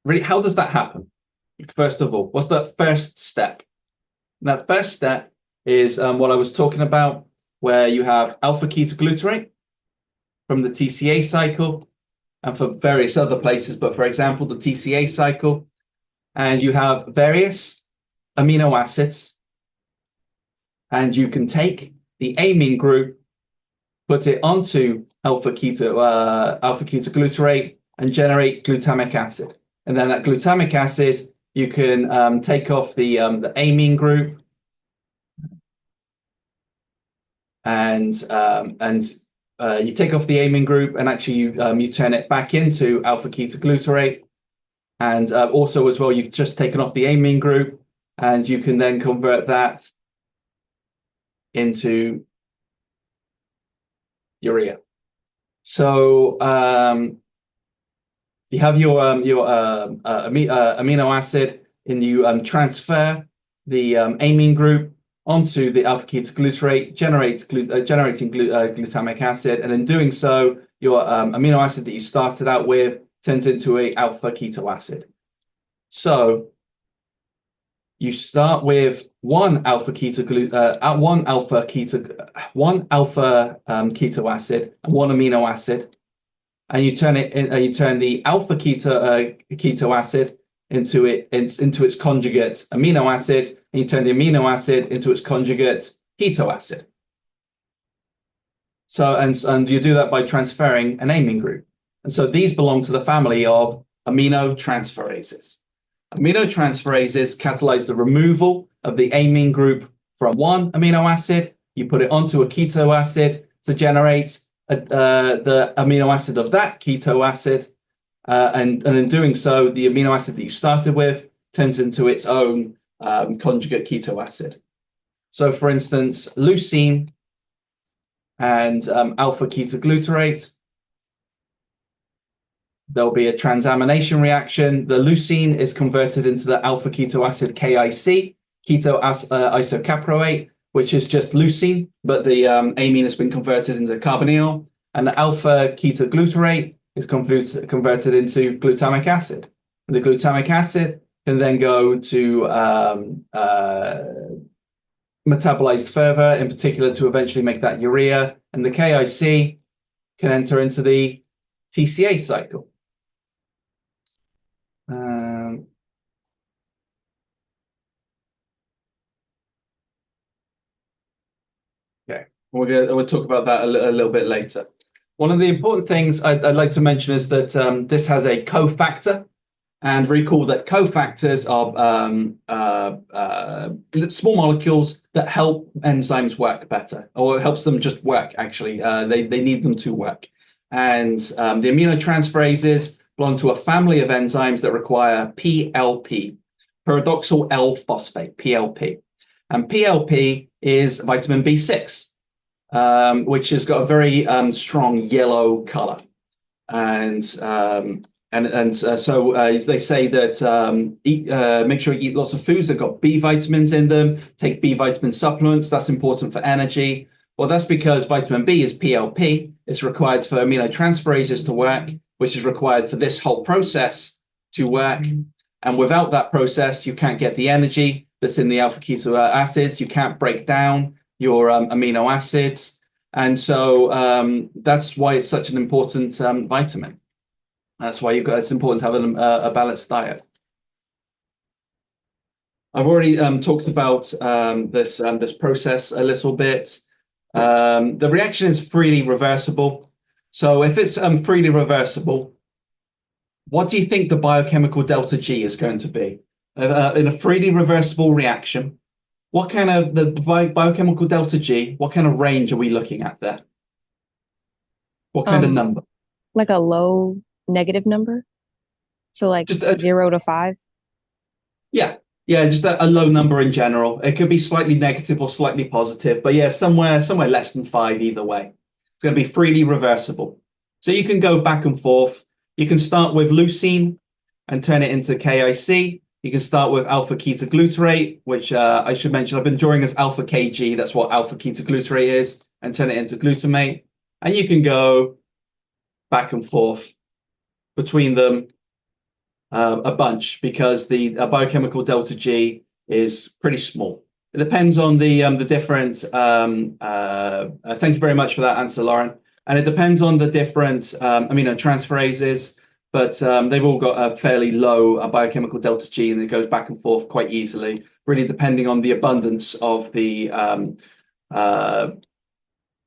really, how does that happen? First of all, what's that first step? And that first step is what I was talking about, where you have alpha ketoglutarate from the TCA cycle, and for various other places, but for example, the TCA cycle, and you have various amino acids, and you can take the amine group, put it onto alpha ketoglutarate, and generate glutamic acid. And then that glutamic acid, you can take off the amine group, and you take off the amine group, and actually you turn it back into alpha ketoglutarate. And also as well, you've just taken off the amine group, and you can then convert that into urea. So you have your amino acid, and you transfer the amine group onto the alpha ketoglutarate, generating glutamic acid, and in doing so, your amino acid that you started out with turns into a alpha keto acid. So you start with one alpha keto acid and one amino acid, and you turn the alpha keto acid into its conjugate amino acid, and you turn the amino acid into its conjugate keto acid. So and you do that by transferring an amine group. And so these belong to the family of aminotransferases. Aminotransferases catalyze the removal of the amine group from one amino acid. You put it onto a keto acid to generate the amino acid of that keto acid. And in doing so, the amino acid that you started with turns into its own conjugate keto acid. So for instance, leucine and alpha ketoglutarate, there'll be a transamination reaction. The leucine is converted into the alpha keto acid KIC, keto isocaproate, which is just leucine, but the amine has been converted into carbonyl. And the alpha ketoglutarate is converted into glutamic acid. And the glutamic acid can then go to metabolized further, in particular to eventually make that urea. And the KIC can enter into the TCA cycle. Okay, we'll talk about that a little bit later. One of the important things I'd like to mention is that this has a cofactor, and recall that cofactors are small molecules that help enzymes work better, or it helps them just work, actually. They need them to work. And the aminotransferases belong to a family of enzymes that require PLP, pyridoxal L-phosphate, PLP. And PLP is vitamin B6, which has got a very strong yellow color. And so they say that make sure you eat lots of foods that got B vitamins in them, take B vitamin supplements. That's important for energy. Well, that's because vitamin B is PLP. It's required for aminotransferases to work, which is required for this whole process to work. And without that process, you can't get the energy that's in the alpha keto acids. You can't break down your amino acids. And so that's why it's such an important vitamin. That's why it's important to have a balanced diet. I've already talked about this process a little bit. The reaction is freely reversible. So if it's freely reversible, what do you think the biochemical delta G is going to be? In a freely reversible reaction, what kind of the biochemical delta G, what kind of range are we looking at there? What kind of number? Like a low negative number. So like Just 0 to 5. yeah, yeah, just a low number in general. It could be slightly negative or slightly positive, but yeah, somewhere less than 5 either way. It's going to be freely reversible. So you can go back and forth. You can start with leucine and turn it into KIC. You can start with alpha ketoglutarate, which I should mention I've been drawing as alpha Kg. That's what alpha ketoglutarate is, and turn it into glutamate. And you can go back and forth between them a bunch because the biochemical delta G is pretty small. It depends on the different. Thank you very much for that answer, Lauren. And it depends on the different aminotransferases, but they've all got a fairly low biochemical delta G, and it goes back and forth quite easily, really depending on the abundance of the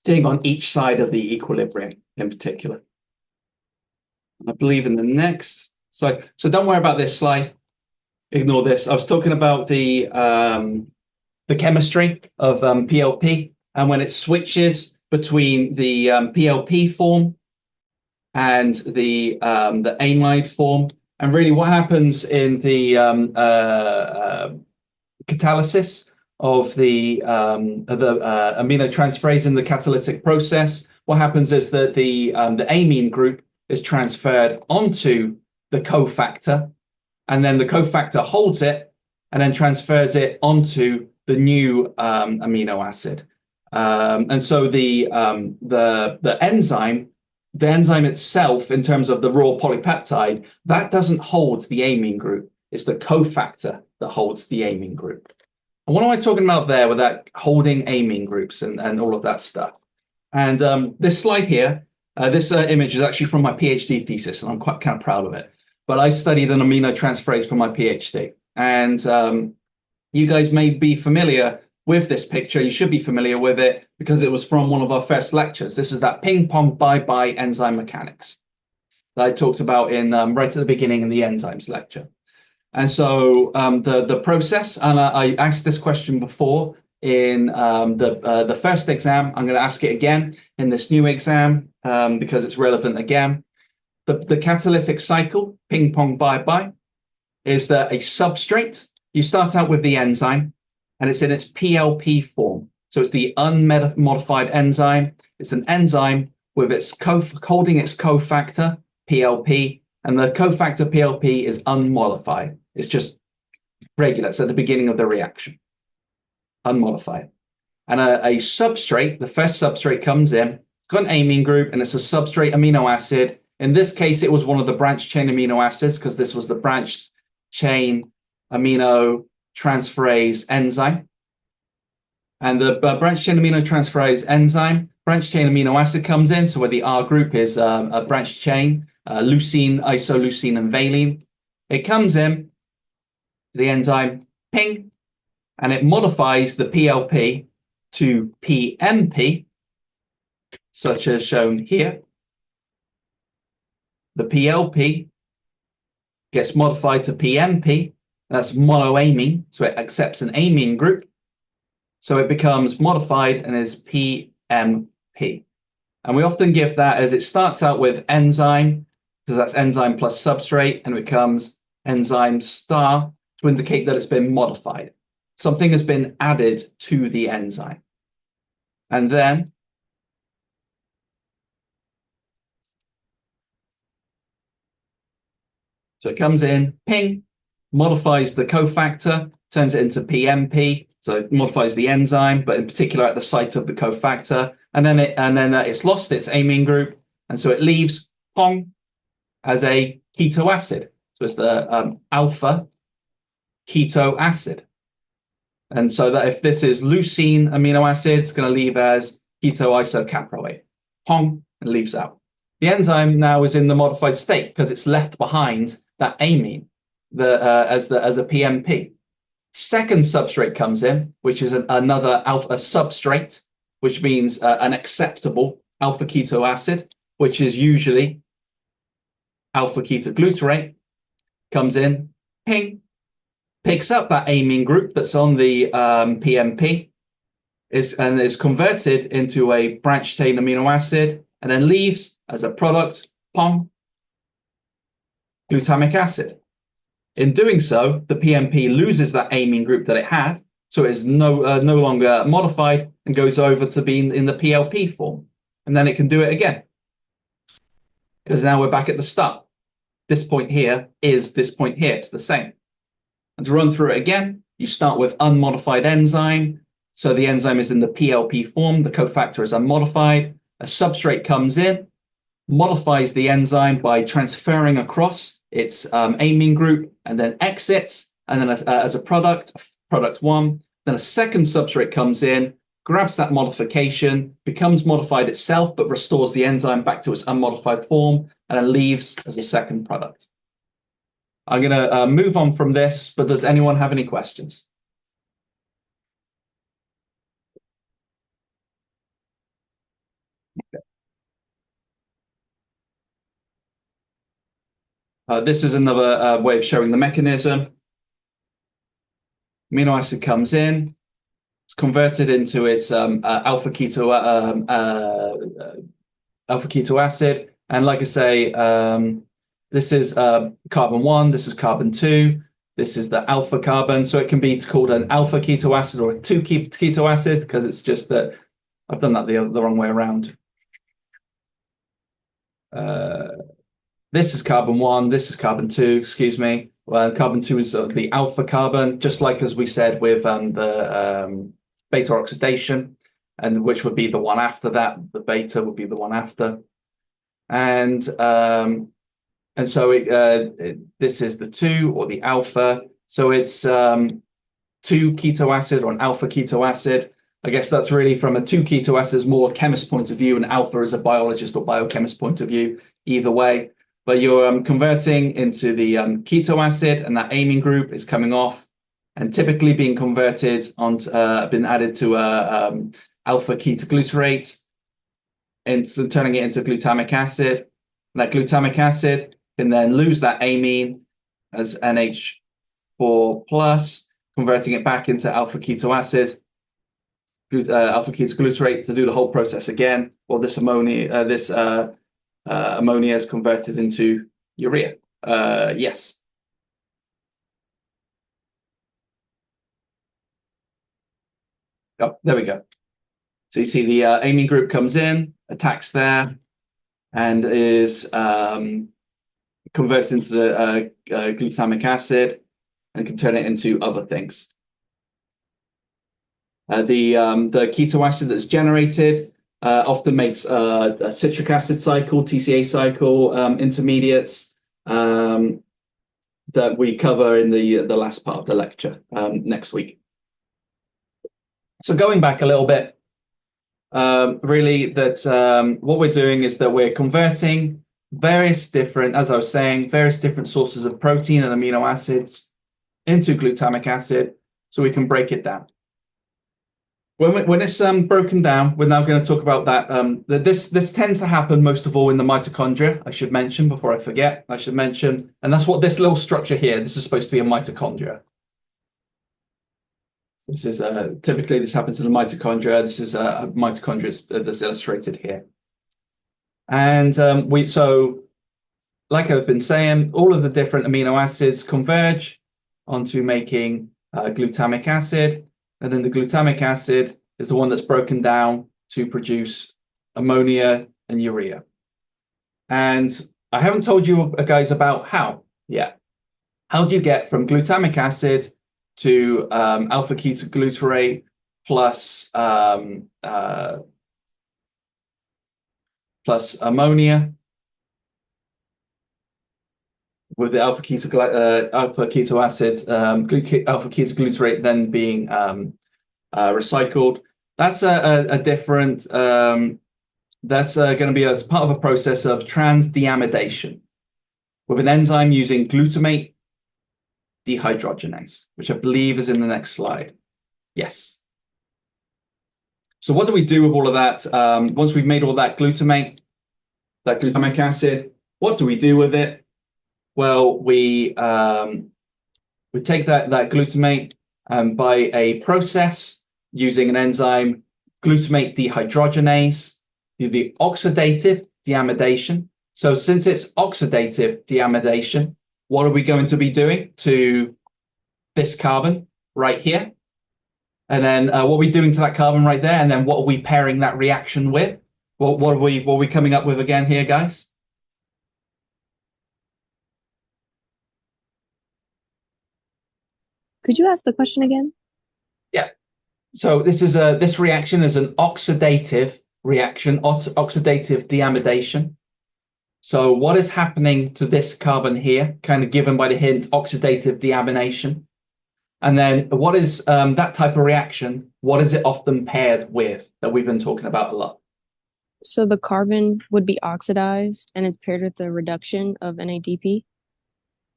thing on each side of the equilibrium in particular. I believe in the next. So don't worry about this slide. Ignore this. I was talking about the chemistry of PLP, and when it switches between the PLP form and the amide form, and really what happens in the catalysis of the aminotransferase in the catalytic process. What happens is that the amine group is transferred onto the cofactor, and then the cofactor holds it and then transfers it onto the new amino acid. And so the enzyme itself, in terms of the raw polypeptide, that doesn't hold the amine group. It's the cofactor that holds the amine group. And what am I talking about there with that holding amine groups and all of that stuff? And this slide here, this image is actually from my PhD thesis, and I'm quite kind of proud of it. But I studied an aminotransferase for my PhD. And you guys may be familiar with this picture. You should be familiar with it because it was from one of our first lectures. This is that ping pong bye-bye enzyme mechanics that I talked about in right at the beginning in the enzymes lecture. And so the process, and I asked this question before in the first exam. I'm going to ask it again in this new exam because it's relevant again. The catalytic cycle, ping pong bye-bye, is that a substrate, you start out with the enzyme, and it's in its PLP form. So it's the unmodified enzyme. It's an enzyme with its holding its cofactor, PLP, and the cofactor PLP is unmodified. It's just regular. It's at the beginning of the reaction, unmodified. And a substrate, the first substrate comes in, it's got an amine group, and it's a substrate amino acid. In this case, it was one of the branched chain amino acids because this was the branched chain amino transferase enzyme. And the branched chain amino transferase enzyme, branched chain amino acid comes in. So where the R group is a branched chain, leucine, isoleucine, and valine. It comes in, the enzyme, ping, and it modifies the PLP to PMP, such as shown here. The PLP gets modified to PMP, that's monoamine, so it accepts an amine group. So it becomes modified and is PMP. And we often give that as it starts out with enzyme, because that's enzyme plus substrate, and it becomes enzyme star to indicate that it's been modified. Something has been added to the enzyme. And then so it comes in, ping, modifies the cofactor, turns it into PMP, so it modifies the enzyme, but in particular at the site of the cofactor, and then it's lost its amine group, and so it leaves pong as a keto acid. So it's the alpha keto acid. And so that if this is leucine amino acid, it's going to leave as keto isocaproate. Pong, and leaves out. The enzyme now is in the modified state because it's left behind that amine as a PMP. Second substrate comes in, which is another alpha substrate, which means an acceptable alpha keto acid, which is usually alpha ketoglutarate, comes in, ping, picks up that amine group that's on the PMP, is converted into a branched chain amino acid, and then leaves as a product, pong, glutamic acid. In doing so, the PMP loses that amine group that it had, so it is no longer modified and goes over to being in the PLP form. And then it can do it again, because now we're back at the start. This point here is this point here. It's the same. And to run through it again, you start with unmodified enzyme. So the enzyme is in the PLP form. The cofactor is unmodified. A substrate comes in, modifies the enzyme by transferring across its amine group, and then exits. And then as a product one, then a second substrate comes in, grabs that modification, becomes modified itself, but restores the enzyme back to its unmodified form, and then leaves as a second product. I'm going to move on from this, but does anyone have any questions? Okay. This is another way of showing the mechanism. Amino acid comes in, it's converted into its alpha keto acid, and like I say, this is carbon 1, this is carbon 2, this is the alpha carbon, so it can be called an alpha keto acid or a 2 keto acid, because it's just that I've done that the wrong way around. This is carbon 1, this is carbon 2, excuse me. Well, carbon 2 is the alpha carbon, just like as we said with the beta oxidation, and which would be the one after that. The beta would be the one after. And so this is the 2 or the alpha. So it's 2 keto acid or an alpha keto acid. I guess that's really from a 2 keto acid is more chemist point of view, and alpha is a biologist or biochemist point of view, either way. But you're converting into the keto acid, and that amine group is coming off and typically being converted onto, been added to alpha ketoglutarate, and so turning it into glutamic acid. And that glutamic acid can then lose that amine as NH4 plus, converting it back into alpha keto acid, alpha ketoglutarate to do the whole process again. Well, this ammonia, ammonia is converted into urea. Yes. Oh, there we go. So you see the amine group comes in, attacks there, and is converted into the glutamic acid, and can turn it into other things. The keto acid that's generated often makes a citric acid cycle, TCA cycle, intermediates that we cover in the last part of the lecture next week. So going back a little bit, really that what we're doing is that we're converting various different, as I was saying, various different sources of protein and amino acids into glutamic acid so we can break it down. When it's broken down, we're now going to talk about that. This tends to happen most of all in the mitochondria. I should mention before I forget. And that's what this little structure here. This is supposed to be a mitochondria. This is typically this happens in the mitochondria. This is a mitochondria that's illustrated here. And so, like I've been saying, all of the different amino acids converge onto making glutamic acid. And then the glutamic acid is the one that's broken down to produce ammonia and urea. And I haven't told you guys about how yet. How do you get from glutamic acid to alpha ketoglutarate plus ammonia, with the alpha keto acid, alpha ketoglutarate then being recycled? That's a different. That's going to be as part of a process of transdeamidation with an enzyme using glutamate dehydrogenase, which I believe is in the next slide. Yes. So what do we do with all of that? Once we've made all that glutamic acid, what do we do with it? Well, we take that glutamate by a process using an enzyme, glutamate dehydrogenase, the oxidative deamidation. So since it's oxidative deamidation, what are we going to be doing to this carbon right here? And then what are we doing to that carbon right there? And then what are we pairing that reaction with? What are we coming up with again here, guys? Could you ask the question again? Yeah. So this reaction is an oxidative reaction, oxidative deamidation. So what is happening to this carbon here, kind of given by the hint, oxidative deamination? And then what is that type of reaction? What is it often paired with that we've been talking about a lot? So the carbon would be oxidized and it's paired with the reduction of NADP?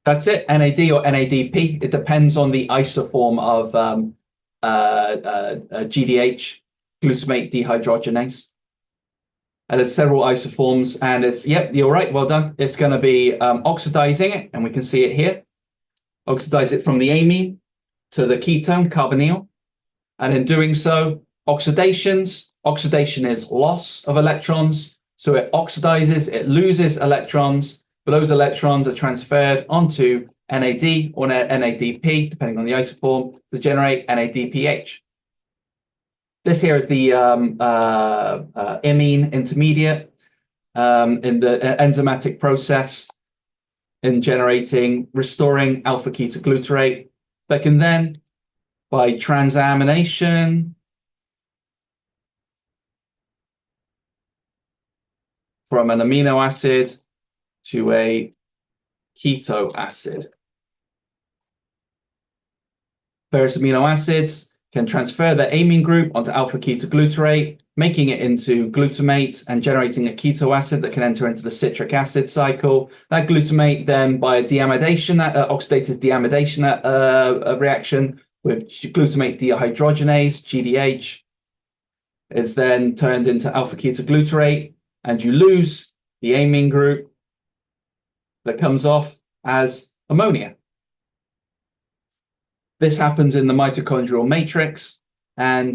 That's it, NAD or NADP. It depends on the isoform of GDH, glutamate dehydrogenase. And there's several isoforms, and it's, yep, you're right, well done. It's going to be oxidizing it, and we can see it here. Oxidize it from the amine to the ketone, carbonyl. And in doing so, oxidation is loss of electrons. So it oxidizes, it loses electrons, but those electrons are transferred onto NAD or NADP, depending on the isoform, to generate NADPH. This here is the imine intermediate in the enzymatic process in restoring alpha ketoglutarate that can then, by transamination, from an amino acid to a keto acid. Various amino acids can transfer their amine group onto alpha ketoglutarate, making it into glutamate and generating a keto acid that can enter into the citric acid cycle. That glutamate then, by deamidation, oxidative deamidation reaction with glutamate dehydrogenase, GDH, is then turned into alpha ketoglutarate, and you lose the amine group that comes off as ammonia. This happens in the mitochondrial matrix, and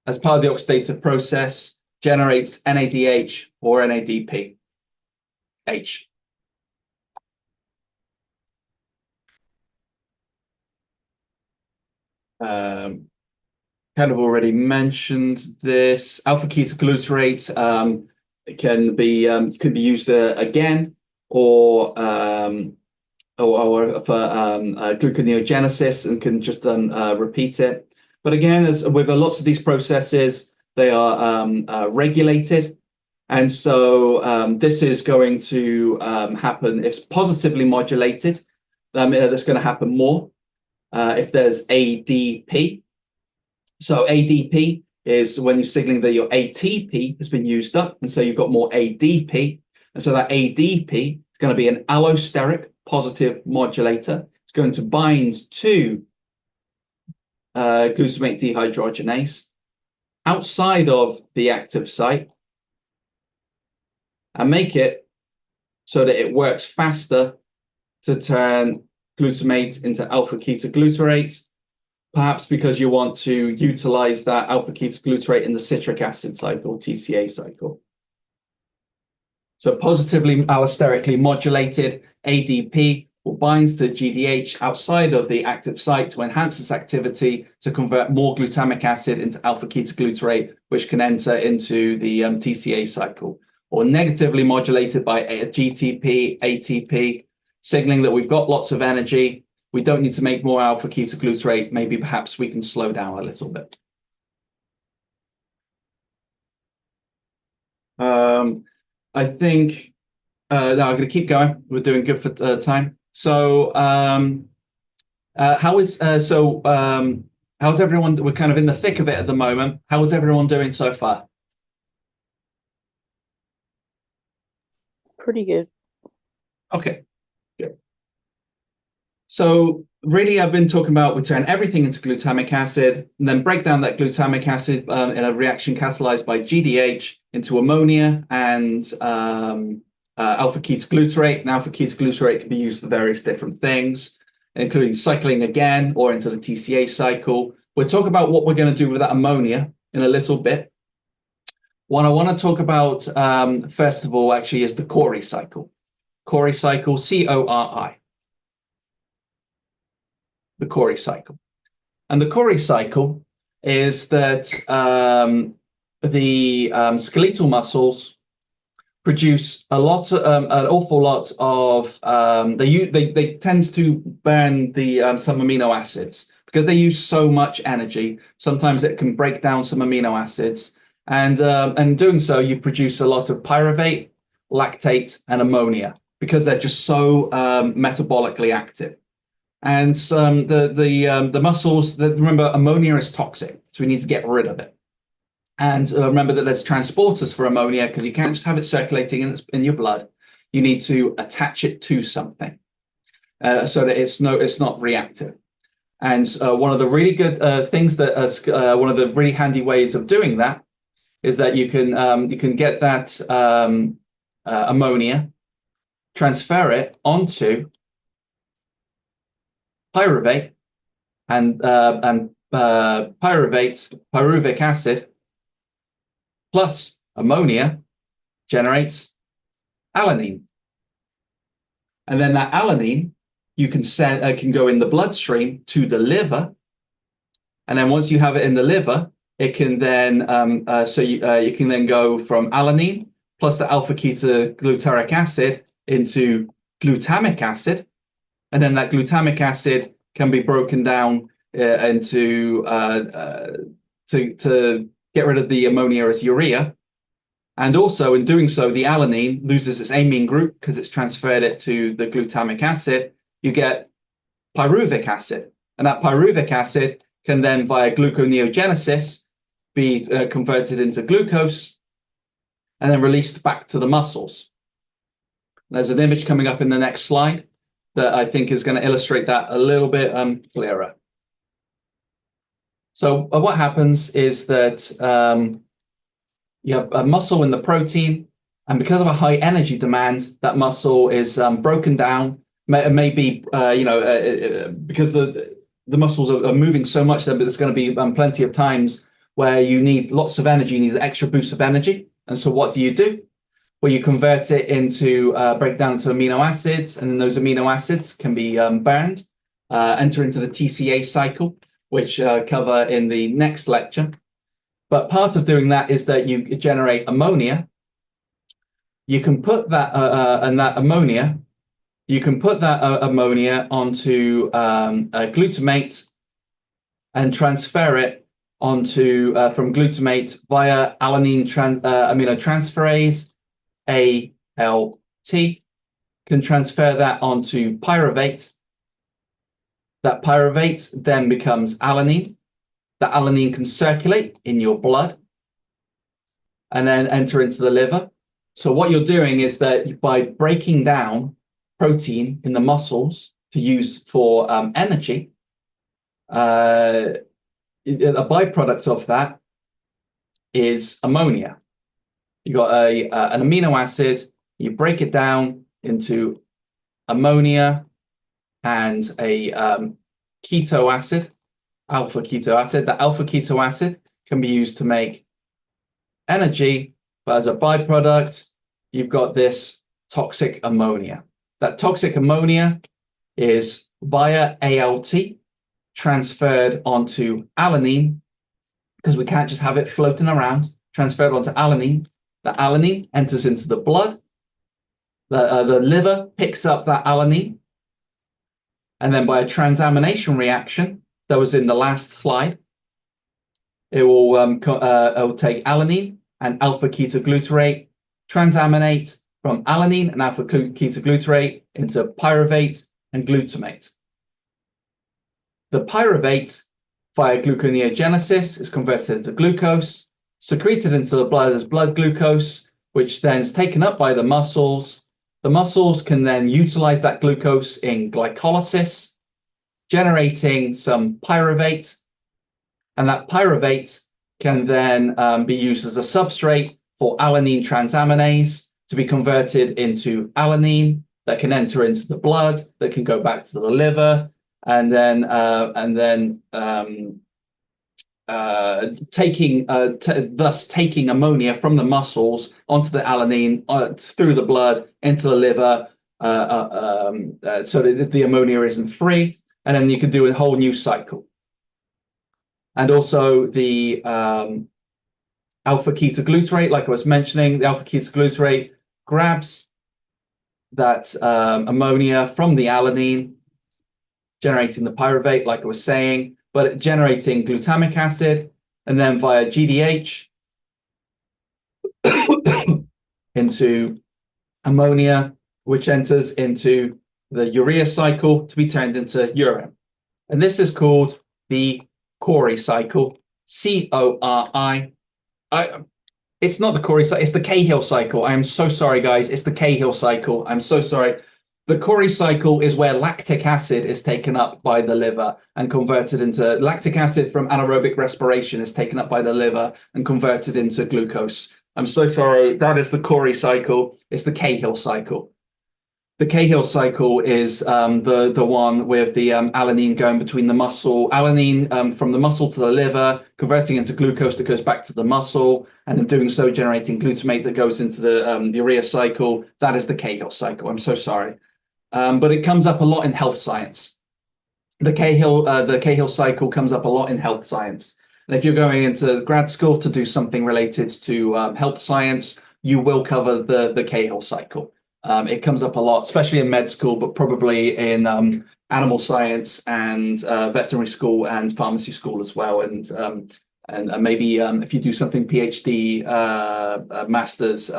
as part of the oxidative process, generates NADH or NADPH. Kind of already mentioned this. Alpha ketoglutarate can be used again, or for gluconeogenesis, and can just repeat it. But again, as with lots of these processes, they are regulated. And so this is going to happen if positively modulated. That's going to happen more if there's ADP. So ADP is when you're signaling that your ATP has been used up, and so you've got more ADP. And so that ADP is going to be an allosteric positive modulator. It's going to bind to glutamate dehydrogenase outside of the active site and make it so that it works faster to turn glutamate into alpha ketoglutarate, perhaps because you want to utilize that alpha ketoglutarate in the citric acid cycle, TCA cycle. So positively allosterically modulated ADP will bind to GDH outside of the active site to enhance its activity to convert more glutamic acid into alpha ketoglutarate, which can enter into the TCA cycle. Or negatively modulated by GTP, ATP, signaling that we've got lots of energy. We don't need to make more alpha ketoglutarate. Maybe perhaps we can slow down a little bit. I think no, I'm going to keep going. We're doing good for time. So how's everyone? We're kind of in the thick of it at the moment. How is everyone doing so far? Pretty good. Okay, good. So really, I've been talking about we turn everything into glutamic acid and then break down that glutamic acid in a reaction catalyzed by GDH into ammonia and alpha ketoglutarate. And alpha ketoglutarate can be used for various different things, including cycling again or into the TCA cycle. We'll talk about what we're going to do with that ammonia in a little bit. What I want to talk about, first of all, actually, is the Cori cycle. Cori cycle, C-O-R-I. The Cori cycle. And the Cori cycle is that the skeletal muscles produce an awful lot of they tend to burn some amino acids because they use so much energy. Sometimes it can break down some amino acids, and doing so, you produce a lot of pyruvate, lactate, and ammonia because they're just so metabolically active. And the muscles, remember, ammonia is toxic, so we need to get rid of it. And remember that there's transporters for ammonia because you can't just have it circulating in your blood. You need to attach it to something so that it's not reactive. And one of the really good things that one of the really handy ways of doing that is that you can get that ammonia, transfer it onto pyruvate, and pyruvic acid plus ammonia generates alanine. And then that alanine you can go in the bloodstream to the liver. And then once you have it in the liver, it can then you can then go from alanine plus the alpha ketoglutarate acid into glutamic acid. And then that glutamic acid can be broken down into to get rid of the ammonia as urea. And also in doing so, the alanine loses its amine group because it's transferred it to the glutamic acid. You get pyruvic acid. And that pyruvic acid can then, via gluconeogenesis, be converted into glucose and then released back to the muscles. There's an image coming up in the next slide that I think is going to illustrate that a little bit clearer. So what happens is that you have a muscle in the protein, and because of a high energy demand, that muscle is broken down. Maybe because the muscles are moving so much that there's going to be plenty of times where you need lots of energy, you need an extra boost of energy. And so what do? Well, you convert it into break down into amino acids, and then those amino acids can be burned, enter into the TCA cycle, which cover in the next lecture. But part of doing that is that you generate ammonia. You can put that ammonia onto glutamate and transfer it onto from glutamate via alanine aminotransferase, ALT, can transfer that onto pyruvate. That pyruvate then becomes alanine. That alanine can circulate in your blood and then enter into the liver. So what you're doing is that by breaking down protein in the muscles to use for energy, a byproduct of that is ammonia. You got an amino acid, you break it down into ammonia and a keto acid, alpha keto acid. That alpha keto acid can be used to make energy, but as a byproduct, you've got this toxic ammonia. That toxic ammonia is via ALT transferred onto alanine, because we can't just have it floating around, transferred onto alanine. The alanine enters into the blood. The liver picks up that alanine, and then by a transamination reaction that was in the last slide, it will take alanine and alpha ketoglutarate, transaminate from alanine and alpha ketoglutarate into pyruvate and glutamate. The pyruvate, via gluconeogenesis, is converted into glucose, secreted into the blood as blood glucose, which then is taken up by the muscles. The muscles can then utilize that glucose in glycolysis, generating some pyruvate, and that pyruvate can then be used as a substrate for alanine transaminase to be converted into alanine that can enter into the blood, that can go back to the liver, and then thus taking ammonia from the muscles onto the alanine through the blood into the liver, so that the ammonia isn't free, and then you can do a whole new cycle. And also the alpha ketoglutarate, like I was mentioning, the alpha ketoglutarate grabs that ammonia from the alanine, generating the pyruvate, like I was saying, but generating glutamic acid, and then via GDH into ammonia, which enters into the urea cycle to be turned into urine. And this is called the Cori cycle, C-O-R-I. It's not the Cori cycle, it's the Cahill cycle. I am so sorry, guys. It's the Cahill cycle. I'm so sorry. The Cori cycle is where lactic acid is taken up by the liver and converted into lactic acid from anaerobic respiration is taken up by the liver and converted into glucose. I'm so sorry. That is the Cori cycle. It's the Cahill cycle. The Cahill cycle is the one with the alanine going between the muscle, alanine from the muscle to the liver, converting into glucose that goes back to the muscle, and in doing so generating glutamate that goes into the urea cycle. That is the Cahill cycle. I'm so sorry. But it comes up a lot in health science. The Cahill cycle comes up a lot in health science. And if you're going into grad school to do something related to health science, you will cover the Cahill cycle. It comes up a lot, especially in med school, but probably in animal science and veterinary school and pharmacy school as well. And maybe if you do something PhD, masters,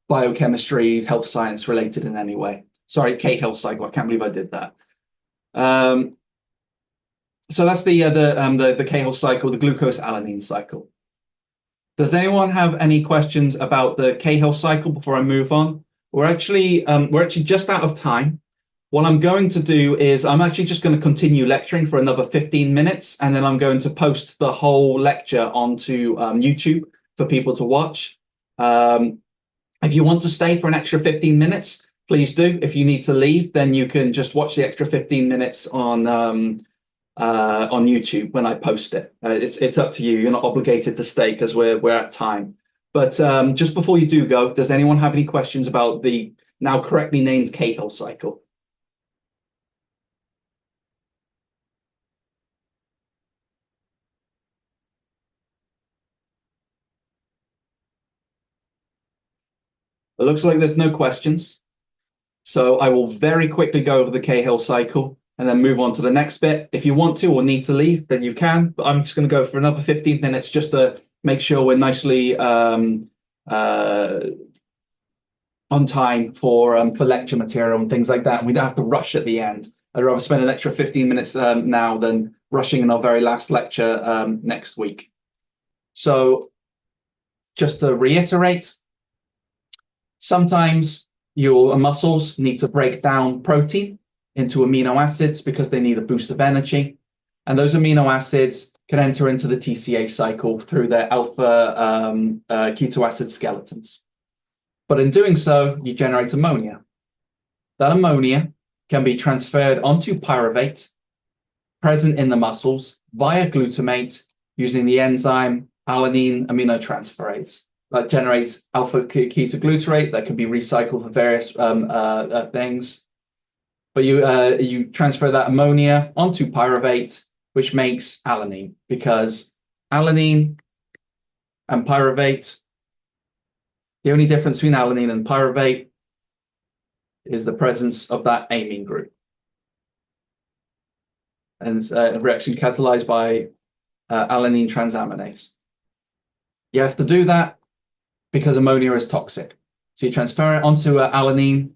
biochemistry, health science related in any way. Sorry, Cahill cycle. I can't believe I did that. So that's the Cahill cycle, the glucose alanine cycle. Does anyone have any questions about the Cahill cycle before I move on? We're actually just out of time. What I'm going to do is I'm actually just going to continue lecturing for another 15 minutes, and then I'm going to post the whole lecture onto YouTube for people to watch. If you want to stay for an extra 15 minutes, please do. If you need to leave, then you can just watch the extra 15 minutes on YouTube when I post it. It's up to you. You're not obligated to stay because we're at time. But just before you do go, does anyone have any questions about the now correctly named Cahill cycle? It looks like there's no questions. So I will very quickly go over the Cahill cycle and then move on to the next bit. If you want to or need to leave, then you can. But I'm just going to go for another 15 minutes just to make sure we're nicely on time for lecture material and things like that. And we don't have to rush at the end. I'd rather spend an extra 15 minutes now than rushing in our very last lecture next week. So just to reiterate, sometimes your muscles need to break down protein into amino acids because they need a boost of energy. And those amino acids can enter into the TCA cycle through their alpha keto acid skeletons. But in doing so, you generate ammonia. That ammonia can be transferred onto pyruvate present in the muscles via glutamate using the enzyme alanine aminotransferase. That generates alpha ketoglutarate that can be recycled for various things. But you transfer that ammonia onto pyruvate, which makes alanine, because alanine and pyruvate, the only difference between alanine and pyruvate is the presence of that amine group. And it's a reaction catalyzed by alanine transaminase. You have to do that because ammonia is toxic. So you transfer it onto alanine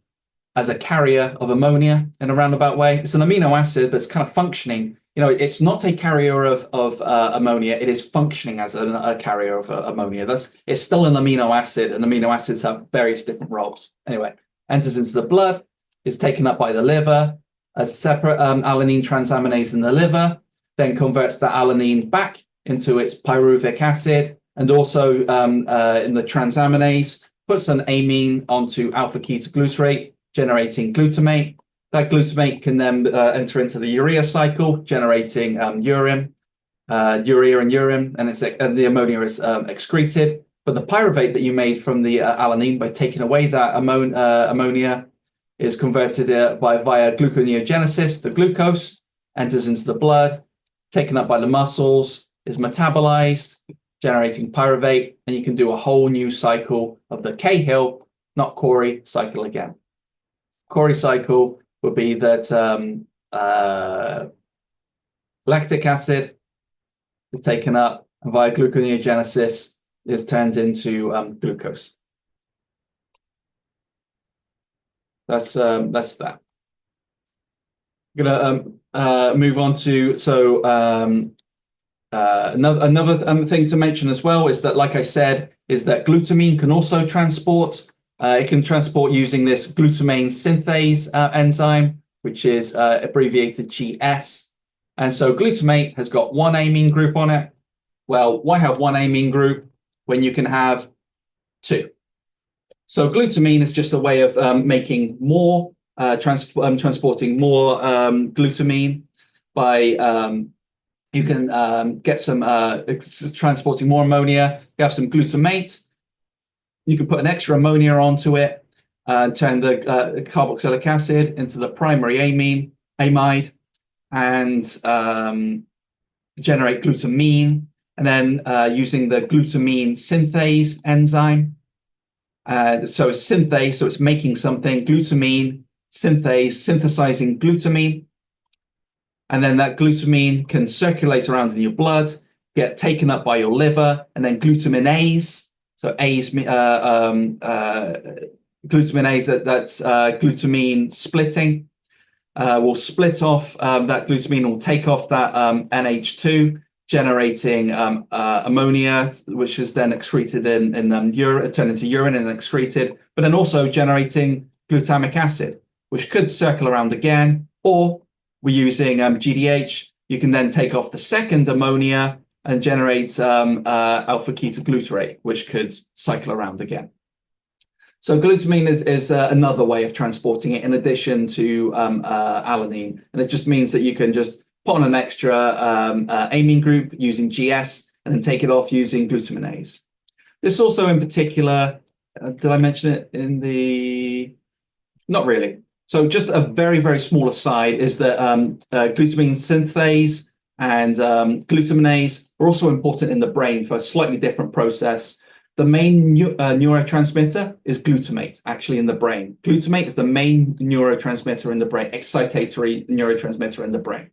as a carrier of ammonia in a roundabout way. It's an amino acid, but it's kind of functioning. You know, it's not a carrier of ammonia. It is functioning as a carrier of ammonia. It's still an amino acid, and amino acids have various different roles. Anyway, enters into the blood, is taken up by the liver, a separate alanine transaminase in the liver, then converts the alanine back into its pyruvic acid, and also in the transaminase, puts an amine onto alpha ketoglutarate, generating glutamate. That glutamate can then enter into the urea cycle, generating urine. urea and urine, and the ammonia is excreted. But the pyruvate that you made from the alanine, by taking away that ammonia, is converted via gluconeogenesis. The glucose enters into the blood, taken up by the muscles, is metabolized, generating pyruvate, and you can do a whole new cycle of the Cahill, not Corey, cycle again. Corey cycle would be that lactic acid is taken up, and via gluconeogenesis is turned into glucose. That's that. I'm gonna move on to another thing to mention as well is that, like I said, is that glutamine can also transport. It can transport using this glutamine synthase enzyme, which is abbreviated GS. And so glutamate has got one amine group on it. Well, why have one amine group when you can have two? So glutamine is just a way of making more, transporting more glutamine by you can get some transporting more ammonia. You have some glutamate. You can put an extra ammonia onto it, turn the carboxylic acid into the primary amide, and generate glutamine. And then using the glutamine synthase enzyme. So it's synthase, so it's making something, glutamine, synthase, synthesizing glutamine. And then that glutamine can circulate around in your blood, get taken up by your liver, and then glutaminase. So glutaminase, that's glutamine splitting, will split off that glutamine, will take off that NH2, generating ammonia, which is then excreted in urine, turned into urine and excreted, but then also generating glutamic acid, which could circle around again, or we're using GDH. You can then take off the second ammonia and generate alpha ketoglutarate, which could cycle around again. So glutamine is another way of transporting it in addition to alanine, and it just means that you can just put on an extra amine group using GS and then take it off using glutaminase. This also in particular, did I mention it in the? Not really. So just a very, very small aside is that glutamine synthase and glutaminase are also important in the brain for a slightly different process. The main neurotransmitter is glutamate, actually, in the brain. Glutamate is the main neurotransmitter in the brain, excitatory neurotransmitter in the brain.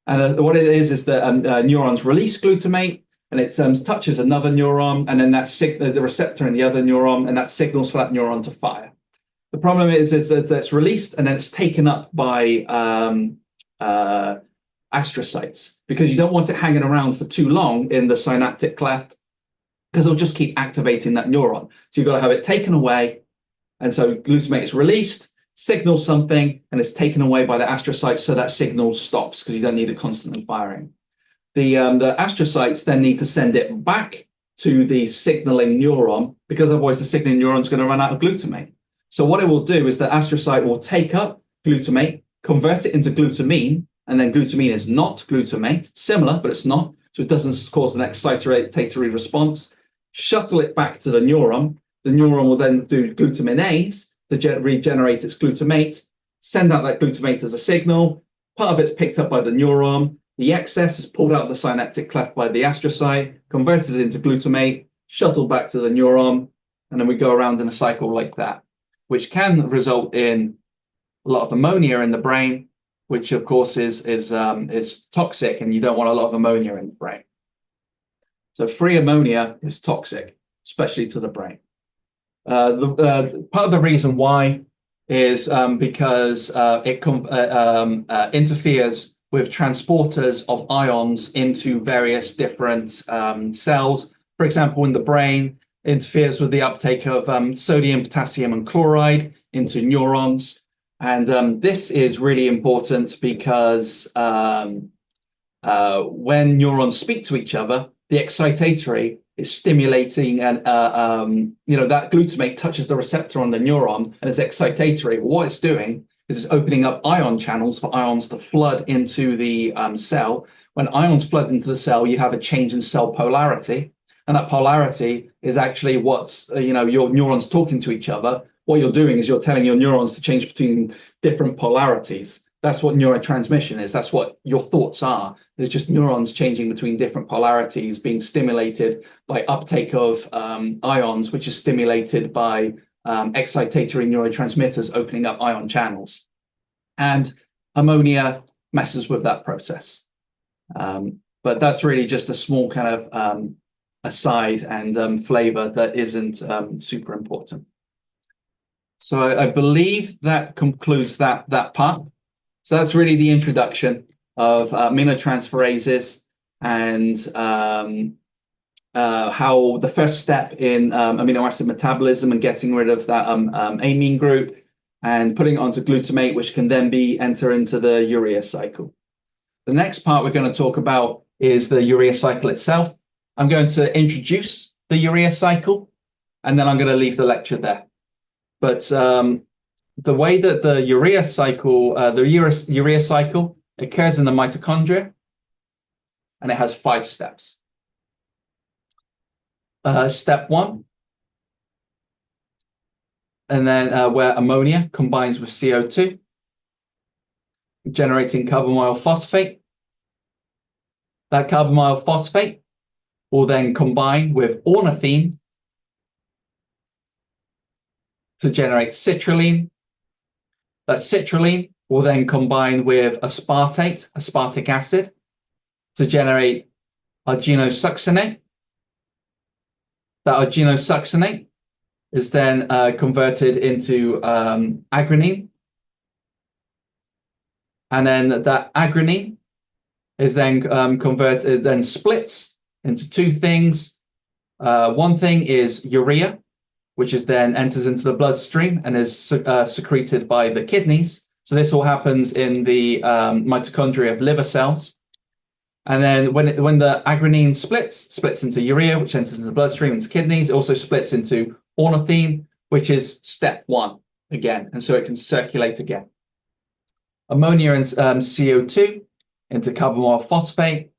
And what it is that neurons release glutamate, and it touches another neuron, and then the receptor in the other neuron, and that signals for that neuron to fire. The problem is that it's released and then it's taken up by astrocytes, because you don't want it hanging around for too long in the synaptic cleft, because it'll just keep activating that neuron. So you've got to have it taken away. And so glutamate is released, signals something, and it's taken away by the astrocytes, so that signal stops because you don't need it constantly firing. The astrocytes then need to send it back to the signaling neuron, because otherwise the signaling neuron is going to run out of glutamate. So what it will do is the astrocyte will take up glutamate, convert it into glutamine, and then glutamine is not glutamate, similar, but it's not, so it doesn't cause an excitatory response, shuttle it back to the neuron. The neuron will then do glutaminase to regenerate its glutamate, send out that glutamate as a signal. Part of it's picked up by the neuron. The excess is pulled out of the synaptic cleft by the astrocyte, converted into glutamate, shuttled back to the neuron, and then we go around in a cycle like that, which can result in a lot of ammonia in the brain, which of course is toxic, and you don't want a lot of ammonia in the brain. So free ammonia is toxic, especially to the brain. Part of the reason why is because it interferes with transporters of ions into various different cells. For example, in the brain, interferes with the uptake of sodium, potassium, and chloride into neurons. And this is really important because when neurons speak to each other, the excitatory is stimulating, and that glutamate touches the receptor on the neuron and is excitatory. What it's doing because it's opening up ion channels for ions to flood into the cell. When ions flood into the cell, you have a change in cell polarity. And that polarity is actually what's, your neurons talking to each other. What you're doing is you're telling your neurons to change between different polarities. That's what neurotransmission is. That's what your thoughts are. There's just neurons changing between different polarities, being stimulated by uptake of ions, which is stimulated by excitatory neurotransmitters opening up ion channels. And ammonia messes with that process. But that's really just a small kind of aside and flavor that isn't super important. So I believe that concludes that part. So that's really the introduction of aminotransferases and how the first step in amino acid metabolism and getting rid of that amine group and putting it onto glutamate, which can then enter into the urea cycle. The next part we're going to talk about is the urea cycle itself. I'm going to introduce the urea cycle, and then I'm going to leave the lecture there. But the way that the urea cycle occurs in the mitochondria, and it has 5 steps. Step 1, and then where ammonia combines with CO2, generating carbamoyl phosphate. That carbamoyl phosphate will then combine with ornithine to generate citrulline. That citrulline will then combine with aspartic acid, to generate arginosuccinate. That arginosuccinate is then converted into agronine. And then that agronine is then splits into 2 things. One thing is urea, which is then enters into the bloodstream and is secreted by the kidneys. So this all happens in the mitochondria of liver cells. And then when the agronine splits into urea, which enters into the bloodstream, into kidneys, it also splits into ornithine, which is step 1 again. And so it can circulate again. Ammonia and CO2 into carbamoyl phosphate.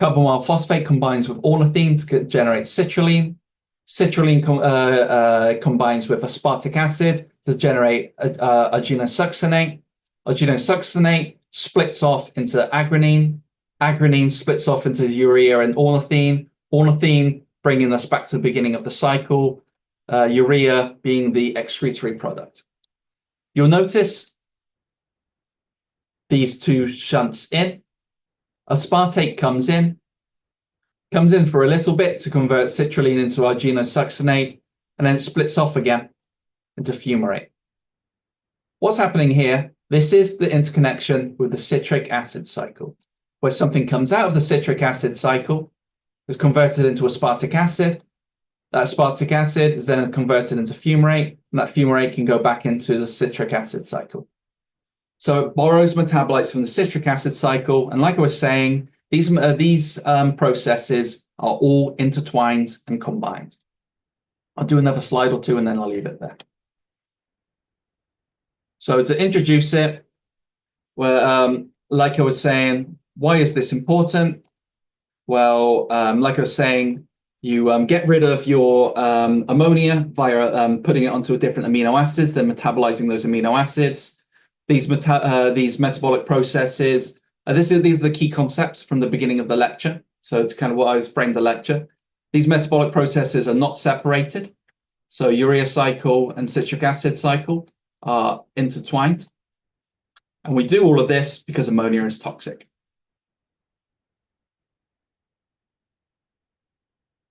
Carbamoyl phosphate combines with ornithine to generate citrulline. Citrulline combines with aspartic acid to generate arginosuccinate. Arginosuccinate splits off into agronine. Agronine splits off into urea and ornithine. Ornithine bringing us back to the beginning of the cycle. Urea being the excretory product. You'll notice these 2 shunts in. Aspartate comes in for a little bit to convert citrulline into arginosuccinate, and then it splits off again into fumarate. What's happening here? This is the interconnection with the citric acid cycle, where something comes out of the citric acid cycle, is converted into aspartic acid. That aspartic acid is then converted into fumarate, and that fumarate can go back into the citric acid cycle. So it borrows metabolites from the citric acid cycle, and like I was saying, these processes are all intertwined and combined. I'll do another slide or 2, and then I'll leave it there. So to introduce it, like I was saying, why is this important? Well, like I was saying, you get rid of your ammonia via putting it onto a different amino acids, then metabolizing those amino acids. These metabolic processes, these are the key concepts from the beginning of the lecture. So it's kind of what I was framed the lecture. These metabolic processes are not separated. So urea cycle and citric acid cycle are intertwined. And we do all of this because ammonia is toxic.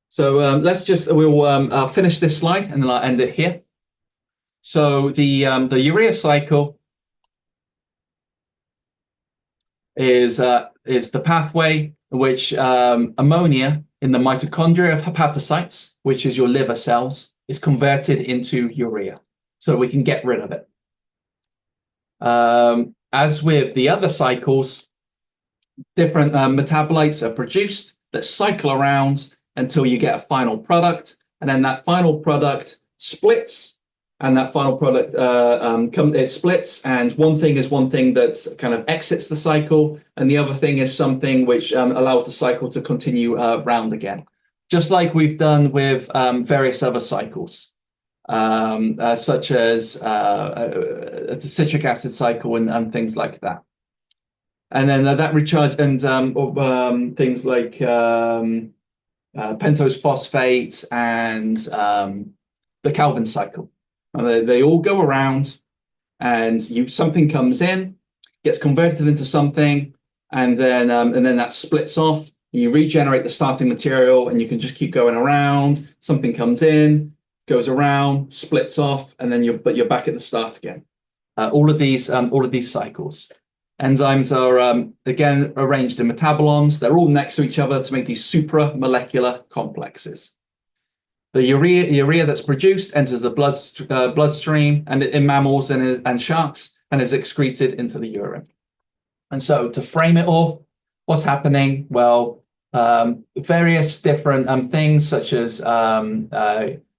So we'll finish this slide and then I'll end it here. So the urea cycle is the pathway in which ammonia in the mitochondria of hepatocytes, which is your liver cells, is converted into urea, so we can get rid of it. As with the other cycles, different metabolites are produced that cycle around until you get a final product, and then that final product splits and that final product it splits, and one thing is one thing that kind of exits the cycle, and the other thing is something which allows the cycle to continue round again, just like we've done with various other cycles, such as the citric acid cycle and things like that. And then that recharge and things like pentose phosphate and the Calvin cycle. They all go around, and something comes in, gets converted into something, and then that splits off. You regenerate the starting material, and you can just keep going around. Something comes in, goes around, splits off, and then you're back at the start again. All of these cycles. Enzymes are again arranged in metabolons. They're all next to each other to make these supramolecular complexes. The urea that's produced enters the bloodstream and in mammals and sharks, and is excreted into the urine. And so to frame it all, what's happening? Well, various different things such as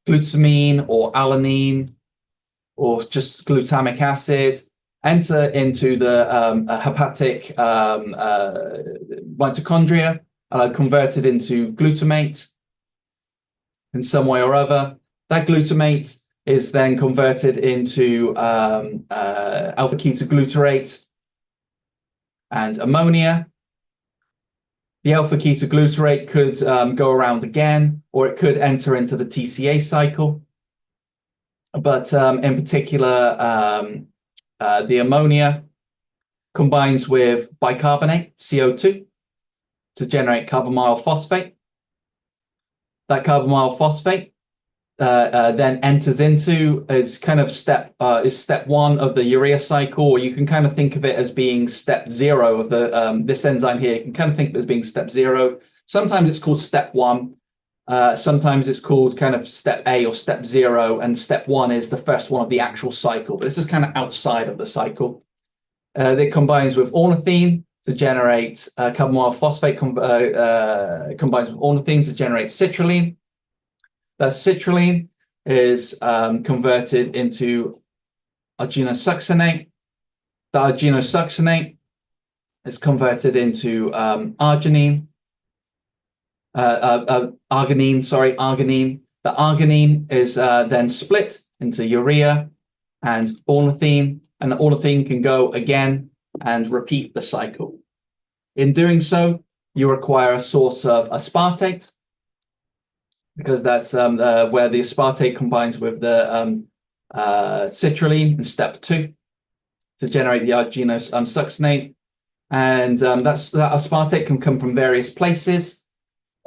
glutamine or alanine or just glutamic acid enter into the hepatic mitochondria, converted into glutamate in some way or other. That glutamate is then converted into alpha-ketoglutarate and ammonia. The alpha-ketoglutarate could go around again, or it could enter into the TCA cycle. But in particular, the ammonia combines with bicarbonate, CO2, to generate carbonyl phosphate. That carbonyl phosphate then enters into step one of the urea cycle, or you can kind of think of it as being step 0 of the this enzyme here. You can kind of think of it as being step 0. Sometimes it's called step 1. Sometimes it's called kind of step A or step 0, and step 1 is the first one of the actual cycle. But this is kind of outside of the cycle. It combines with ornithine to generate carbonyl phosphate, combines with ornithine to generate citrulline. That citrulline is converted into arginosuccinate. The arginosuccinate is converted into arginine. Arginine. The arginine is then split into urea and ornithine, and the ornithine can go again and repeat the cycle. In doing so, you require a source of aspartate, because that's where the aspartate combines with the citrulline in step 2 to generate the arginosuccinate. And that aspartate can come from various places.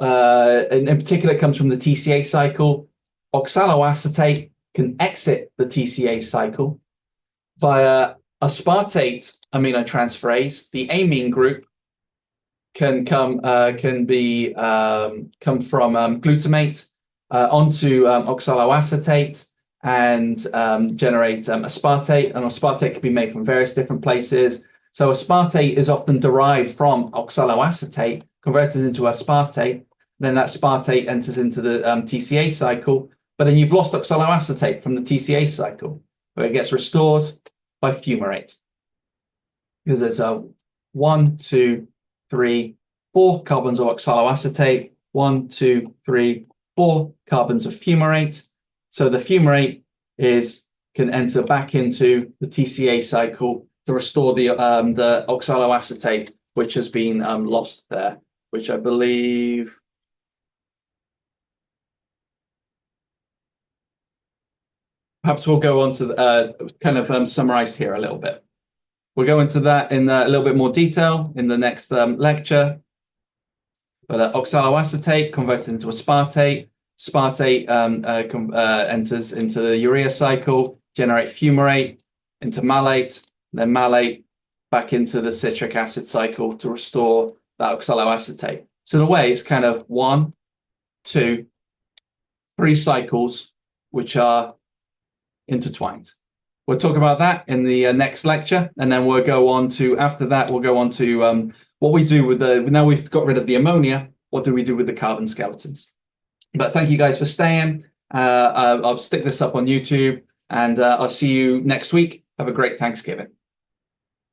In particular, it comes from the TCA cycle. Oxaloacetate can exit the TCA cycle via aspartate aminotransferase. The amine group can come from glutamate onto oxaloacetate and generate aspartate. And aspartate can be made from various different places. So aspartate is often derived from oxaloacetate, converted into aspartate. Then that aspartate enters into the TCA cycle. But then you've lost oxaloacetate from the TCA cycle, where it gets restored by fumarate. Because there's 1, 2, 3, 4 carbons of oxaloacetate, 1, 2, 3, 4 carbons of fumarate. So the fumarate can enter back into the TCA cycle to restore the oxaloacetate, which has been lost there, which I believe. Perhaps we'll go on to kind of summarized here a little bit. We'll go into that in a little bit more detail in the next lecture. But oxaloacetate converted into aspartate. Aspartate enters into the urea cycle, generate fumarate into malate, then malate back into the citric acid cycle to restore that oxaloacetate. So in a way, it's kind of 1, 2, 3 cycles which are intertwined. We'll talk about that in the next lecture, and then we'll go on to, after that, we'll go on to what we do with now we've got rid of the ammonia, what do we do with the carbon skeletons? But thank you guys for staying. I'll stick this up on YouTube. And I'll see you next week. Have a great Thanksgiving.